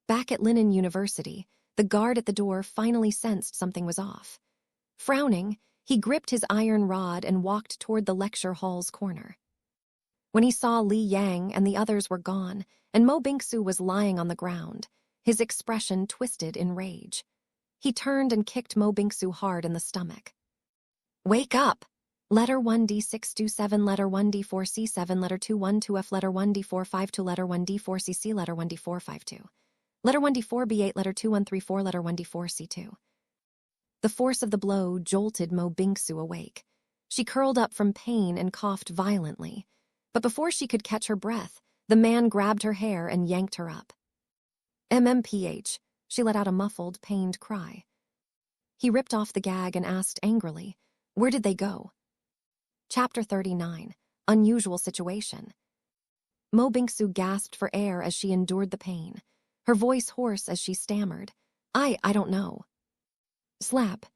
back at Linen University, the guard at the door finally sensed something was off. Frowning, he gripped his iron rod and walked toward the lecture hall's corner. When he saw Li Yang and the others were gone, and Mo Bingsu was lying on the ground, his expression twisted in rage. He turned and kicked Mo Bingsu hard in the stomach. "Wake up! Letter 1D627, letter 1D4C7, letter 212F, letter 1D452, letter 1D4CC, letter 1D452. Letter 1D4B8, letter 2134, letter 1D4C2. The force of the blow jolted Mo Bingsu awake. She curled up from pain and coughed violently. But before she could catch her breath, the man grabbed her hair and yanked her up. MMPH, she let out a muffled, pained cry. He ripped off the gag and asked angrily, "Where did they go?" Chapter 39, Unusual Situation. Mo Bingsu gasped for air as she endured the pain, her voice hoarse as she stammered, I don't know." Slap.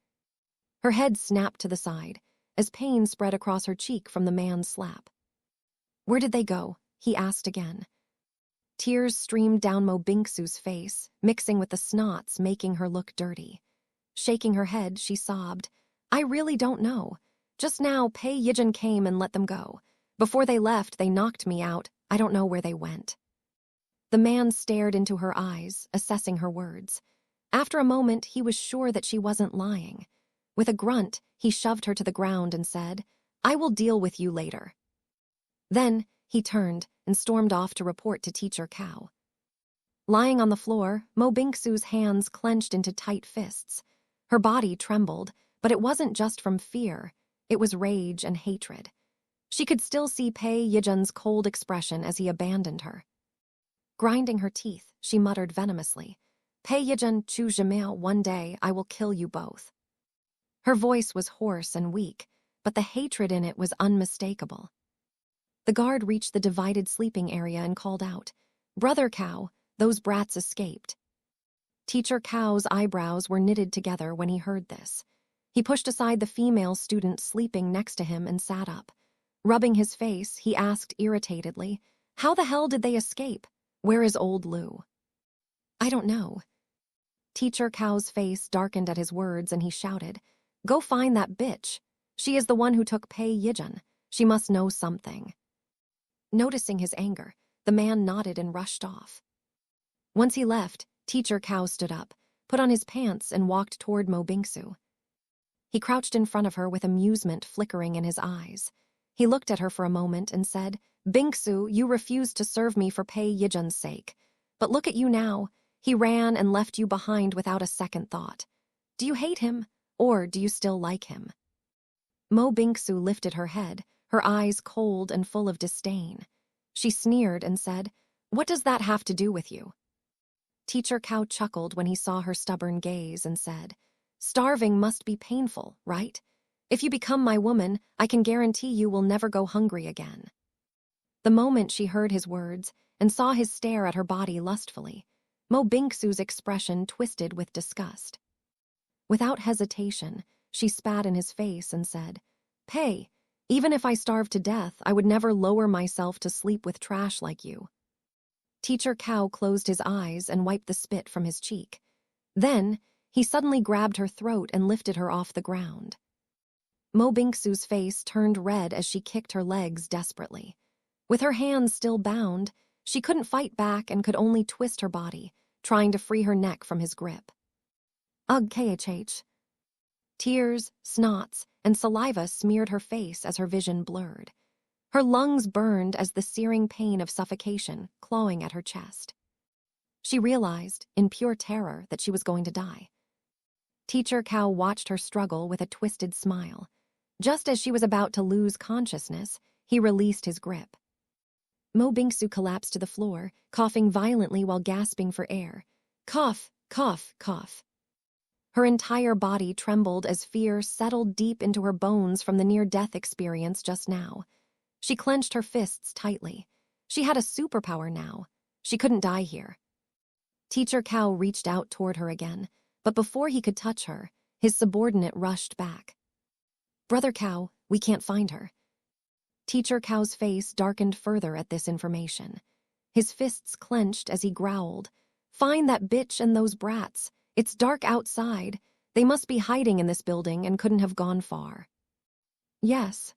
Her head snapped to the side. as pain spread across her cheek from the man's slap. "Where did they go?" he asked again. Tears streamed down Mo Bingsu's face, mixing with the snots, making her look dirty. Shaking her head, she sobbed, "I really don't know. Just now, Pei Yijin came and let them go. Before they left, they knocked me out. I don't know where they went." The man stared into her eyes, assessing her words. After a moment, he was sure that she wasn't lying. With a grunt, he shoved her to the ground and said, "I will deal with you later." Then, he turned and stormed off to report to Teacher Cow. Lying on the floor, Mo Bingsu's hands clenched into tight fists. Her body trembled, but it wasn't just from fear. It was rage and hatred. She could still see Pei Yijin's cold expression as he abandoned her. Grinding her teeth, she muttered venomously, "Pei Yijin, Chu Zhimao, one day I will kill you both." Her voice was hoarse and weak, but the hatred in it was unmistakable. The guard reached the divided sleeping area and called out, "Brother Cow, those brats escaped." Teacher Cow's eyebrows were knitted together when he heard this. He pushed aside the female student sleeping next to him and sat up. Rubbing his face, he asked irritatedly, "How the hell did they escape? Where is old Lou?" "I don't know." Teacher Cow's face darkened at his words and he shouted, "Go find that bitch. She is the one who took Pei Yijin. She must know something." Noticing his anger, the man nodded and rushed off. Once he left, Teacher Cow stood up, put on his pants and walked toward Mo Bingsu. He crouched in front of her with amusement flickering in his eyes. He looked at her for a moment and said, "Bingsu, you refused to serve me for Pei Yijin's sake. But look at you now. He ran and left you behind without a second thought. Do you hate him, or do you still like him?" Mo Bingsu lifted her head, her eyes cold and full of disdain. She sneered and said, "What does that have to do with you?" Teacher Cow chuckled when he saw her stubborn gaze and said, "Starving must be painful, right? If you become my woman, I can guarantee you will never go hungry again." The moment she heard his words and saw his stare at her body lustfully, Mo Bingsu's expression twisted with disgust. Without hesitation, she spat in his face and said, "Pei, even if I starved to death, I would never lower myself to sleep with trash like you." Teacher Cow closed his eyes and wiped the spit from his cheek. Then, he suddenly grabbed her throat and lifted her off the ground. Mo Bingsu's face turned red as she kicked her legs desperately. With her hands still bound, she couldn't fight back and could only twist her body, trying to free her neck from his grip. Ugh, KHH. Tears, snots, and saliva smeared her face as her vision blurred. Her lungs burned as the searing pain of suffocation clawing at her chest. She realized, in pure terror, that she was going to die. Teacher Cow watched her struggle with a twisted smile. Just as she was about to lose consciousness, he released his grip. Mo Bingsu collapsed to the floor, coughing violently while gasping for air. Cough, cough, cough. Her entire body trembled as fear settled deep into her bones from the near-death experience just now. She clenched her fists tightly. She had a superpower now. She couldn't die here. Teacher Cow reached out toward her again, but before he could touch her, his subordinate rushed back. "Brother Cow, we can't find her." Teacher Cow's face darkened further at this information. His fists clenched as he growled, "Find that bitch and those brats. It's dark outside. They must be hiding in this building and couldn't have gone far." "Yes."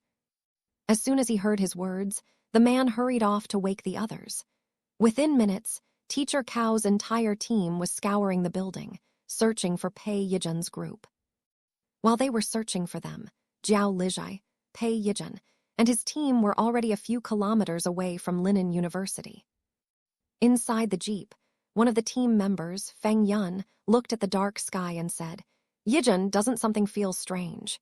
As soon as he heard his words, the man hurried off to wake the others. Within minutes, Teacher Cow's entire team was scouring the building, searching for Pei Yijin's group. While they were searching for them, Jiao Lijai, Pei Yijin, and his team were already a few kilometers away from Linen University. Inside the jeep, one of the team members, Feng Yun, looked at the dark sky and said, "Yijin, doesn't something feel strange?"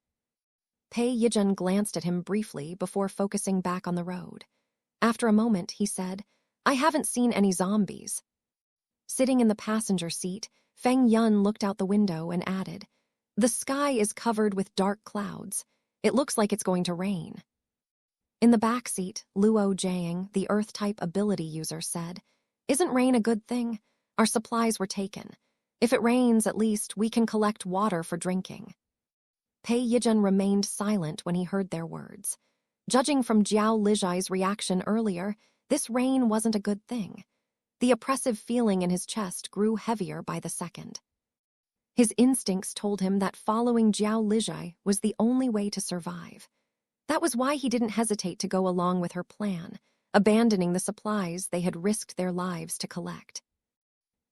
Pei Yijin glanced at him briefly before focusing back on the road. After a moment, he said, "I haven't seen any zombies." Sitting in the passenger seat, Feng Yun looked out the window and added, "The sky is covered with dark clouds. It looks like it's going to rain." In the back seat, Luo Jiang, the Earth-type ability user, said, "Isn't rain a good thing? Our supplies were taken. If it rains, at least we can collect water for drinking." Pei Yijun remained silent when he heard their words. Judging from Jiao Lijai's reaction earlier, this rain wasn't a good thing. The oppressive feeling in his chest grew heavier by the second. His instincts told him that following Jiao Lijai was the only way to survive. That was why he didn't hesitate to go along with her plan, abandoning the supplies they had risked their lives to collect.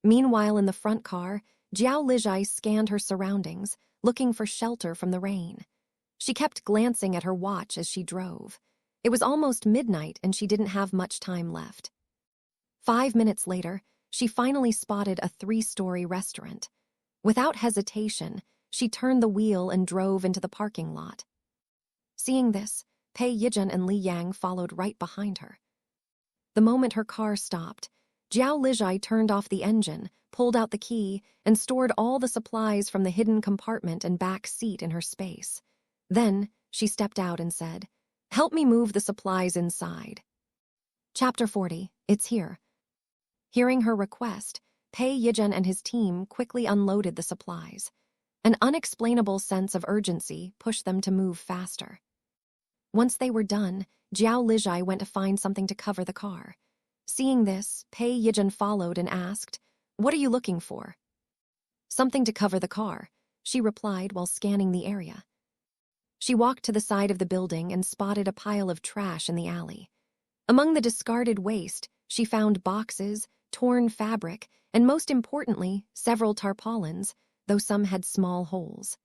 Meanwhile, in the front car, Jiao Lijai scanned her surroundings, looking for shelter from the rain. She kept glancing at her watch as she drove. It was almost midnight and she didn't have much time left. 5 minutes later, she finally spotted a 3-story restaurant. Without hesitation, she turned the wheel and drove into the parking lot. Seeing this, Pei Yijun and Li Yang followed right behind her. The moment her car stopped, Jiao Lijai turned off the engine, pulled out the key, and stored all the supplies from the hidden compartment and back seat in her space. Then, she stepped out and said, "Help me move the supplies inside." Chapter 40, It's Here. Hearing her request, Pei Yijun and his team quickly unloaded the supplies. An unexplainable sense of urgency pushed them to move faster. Once they were done, Jiao Lijai went to find something to cover the car. Seeing this, Pei Yijun followed and asked, "What are you looking for?" "Something to cover the car," she replied while scanning the area. She walked to the side of the building and spotted a pile of trash in the alley. Among the discarded waste, she found boxes, torn fabric, and most importantly, several tarpaulins, though some had small holes.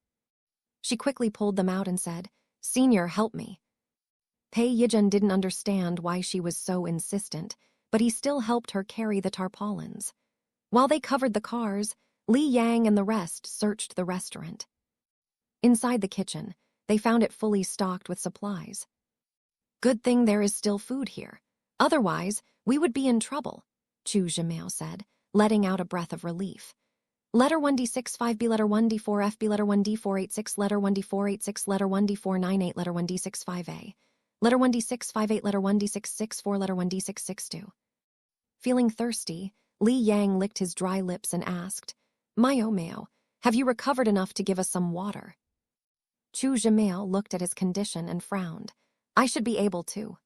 She quickly pulled them out and said, "Senior, help me." Pei Yijun didn't understand why she was so insistent, but he still helped her carry the tarpaulins. While they covered the cars, Li Yang and the rest searched the restaurant. Inside the kitchen, they found it fully stocked with supplies. "Good thing there is still food here. Otherwise, we would be in trouble," Chu Zhimao said, letting out a breath of relief. Letter 1D65B, letter 1D4FB, letter 1D486, letter 1D486, letter 1D498, letter 1D65A, letter 1D658, letter 1D664, letter 1D662. Feeling thirsty, Li Yang licked his dry lips and asked, "Mao, have you recovered enough to give us some water?" Chu Zhimao looked at his condition and frowned. "I should be able to."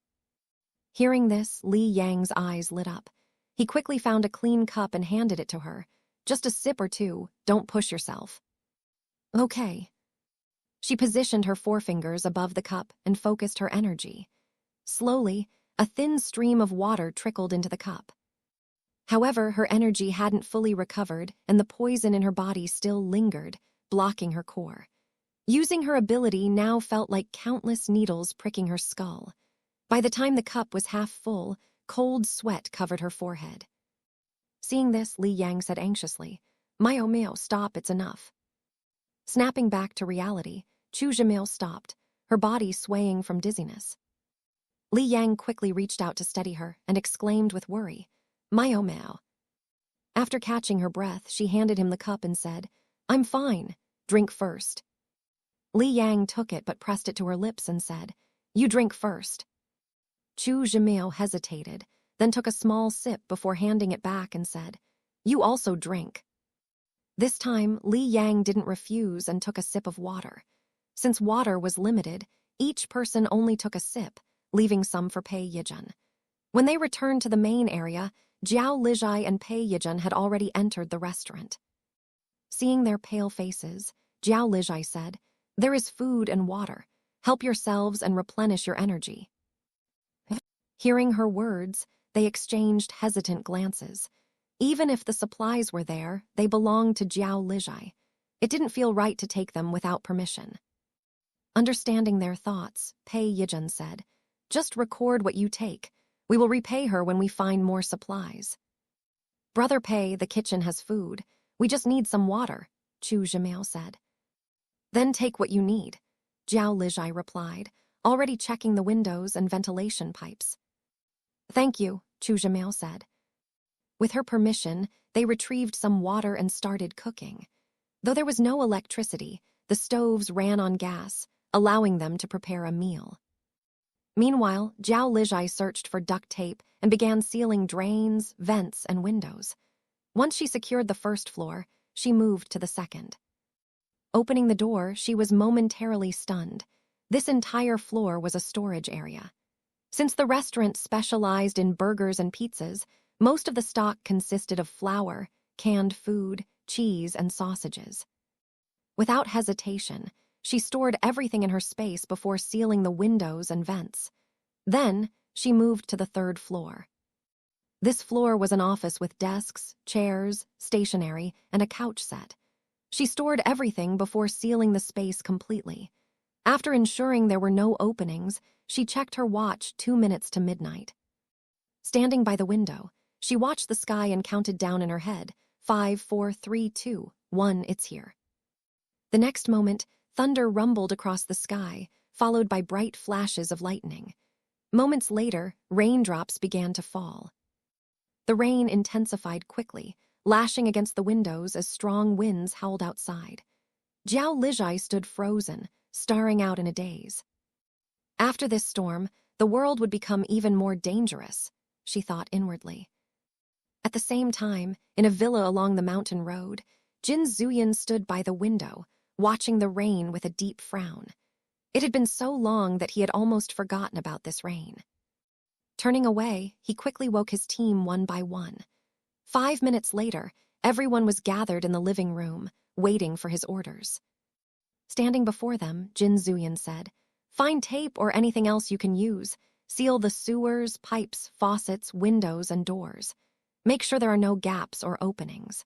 Hearing this, Li Yang's eyes lit up. He quickly found a clean cup and handed it to her. "Just a sip or two, don't push yourself." "Okay." She positioned her forefingers above the cup and focused her energy. Slowly, a thin stream of water trickled into the cup. However, her energy hadn't fully recovered and the poison in her body still lingered, blocking her core. Using her ability now felt like countless needles pricking her skull. By the time the cup was half full, cold sweat covered her forehead. Seeing this, Li Yang said anxiously, Mao, stop, it's enough." Snapping back to reality, Chu Zhimao stopped, her body swaying from dizziness. Li Yang quickly reached out to steady her and exclaimed with worry, Mao. After catching her breath, she handed him the cup and said, "I'm fine, drink first." Li Yang took it but pressed it to her lips and said, "You drink first." Chu Zhimao hesitated, then took a small sip before handing it back and said, "You also drink." This time, Li Yang didn't refuse and took a sip of water. Since water was limited, each person only took a sip, leaving some for Pei Yijun. When they returned to the main area, Jiao Lijai and Pei Yijun had already entered the restaurant. Seeing their pale faces, Jiao Lijai said, "There is food and water. Help yourselves and replenish your energy." Hearing her words, they exchanged hesitant glances. Even if the supplies were there, they belonged to Jiao Lijai. It didn't feel right to take them without permission. Understanding their thoughts, Pei Yijun said, "Just record what you take. We will repay her when we find more supplies." "Brother Pei, the kitchen has food. We just need some water," Chu Zhimao said. "Then take what you need," Jiao Lijai replied, already checking the windows and ventilation pipes. "Thank you," Chu Zhimao said. With her permission, they retrieved some water and started cooking. Though there was no electricity, the stoves ran on gas, allowing them to prepare a meal. Meanwhile, Jiao Lijai searched for duct tape and began sealing drains, vents, and windows. Once she secured the first floor, she moved to the second. Opening the door, she was momentarily stunned. This entire floor was a storage area. Since the restaurant specialized in burgers and pizzas, most of the stock consisted of flour, canned food, cheese, and sausages. Without hesitation, she stored everything in her space before sealing the windows and vents. Then, she moved to the third floor. This floor was an office with desks, chairs, stationery, and a couch set. She stored everything before sealing the space completely. After ensuring there were no openings, she checked her watch 2 minutes to midnight. Standing by the window, she watched the sky and counted down in her head, 5, 4, 3, 2, 1, it's here. The next moment, thunder rumbled across the sky, followed by bright flashes of lightning. Moments later, raindrops began to fall. The rain intensified quickly, lashing against the windows as strong winds howled outside. Jiao Lijai stood frozen, staring out in a daze. After this storm, the world would become even more dangerous, she thought inwardly. At the same time, in a villa along the mountain road, Jin Zuyan stood by the window, watching the rain with a deep frown. It had been so long that he had almost forgotten about this rain. Turning away, he quickly woke his team one by one. 5 minutes later, everyone was gathered in the living room, waiting for his orders. Standing before them, Jin Zuyan said, "Find tape or anything else you can use. Seal the sewers, pipes, faucets, windows, and doors. Make sure there are no gaps or openings."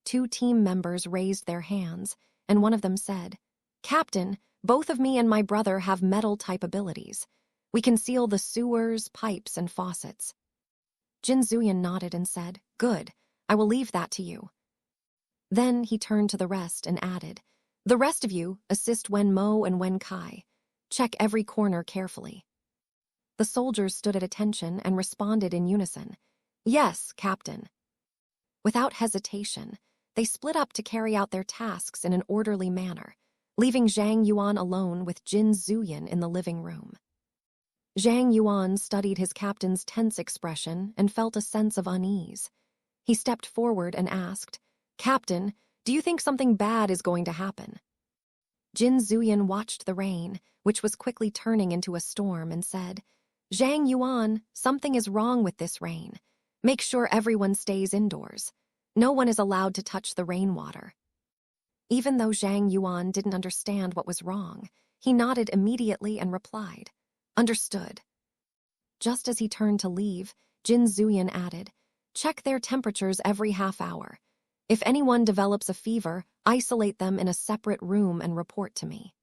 2 team members raised their hands, and one of them said, "Captain, both of me and my brother have metal-type abilities. We can seal the sewers, pipes, and faucets." Jin Zuyan nodded and said, "Good, I will leave that to you." Then he turned to the rest and added, "The rest of you, assist Wen Mo and Wen Kai. Check every corner carefully." The soldiers stood at attention and responded in unison, "Yes, Captain." Without hesitation, they split up to carry out their tasks in an orderly manner, leaving Zhang Yuan alone with Jin Zuyan in the living room. Zhang Yuan studied his captain's tense expression and felt a sense of unease. He stepped forward and asked, "Captain, do you think something bad is going to happen?" Jin Zuyan watched the rain, which was quickly turning into a storm, and said, "Zhang Yuan, something is wrong with this rain. Make sure everyone stays indoors. No one is allowed to touch the rainwater." Even though Zhang Yuan didn't understand what was wrong, he nodded immediately and replied, "Understood." Just as he turned to leave, Jin Zuyan added, "Check their temperatures every half hour. If anyone develops a fever, isolate them in a separate room and report to me."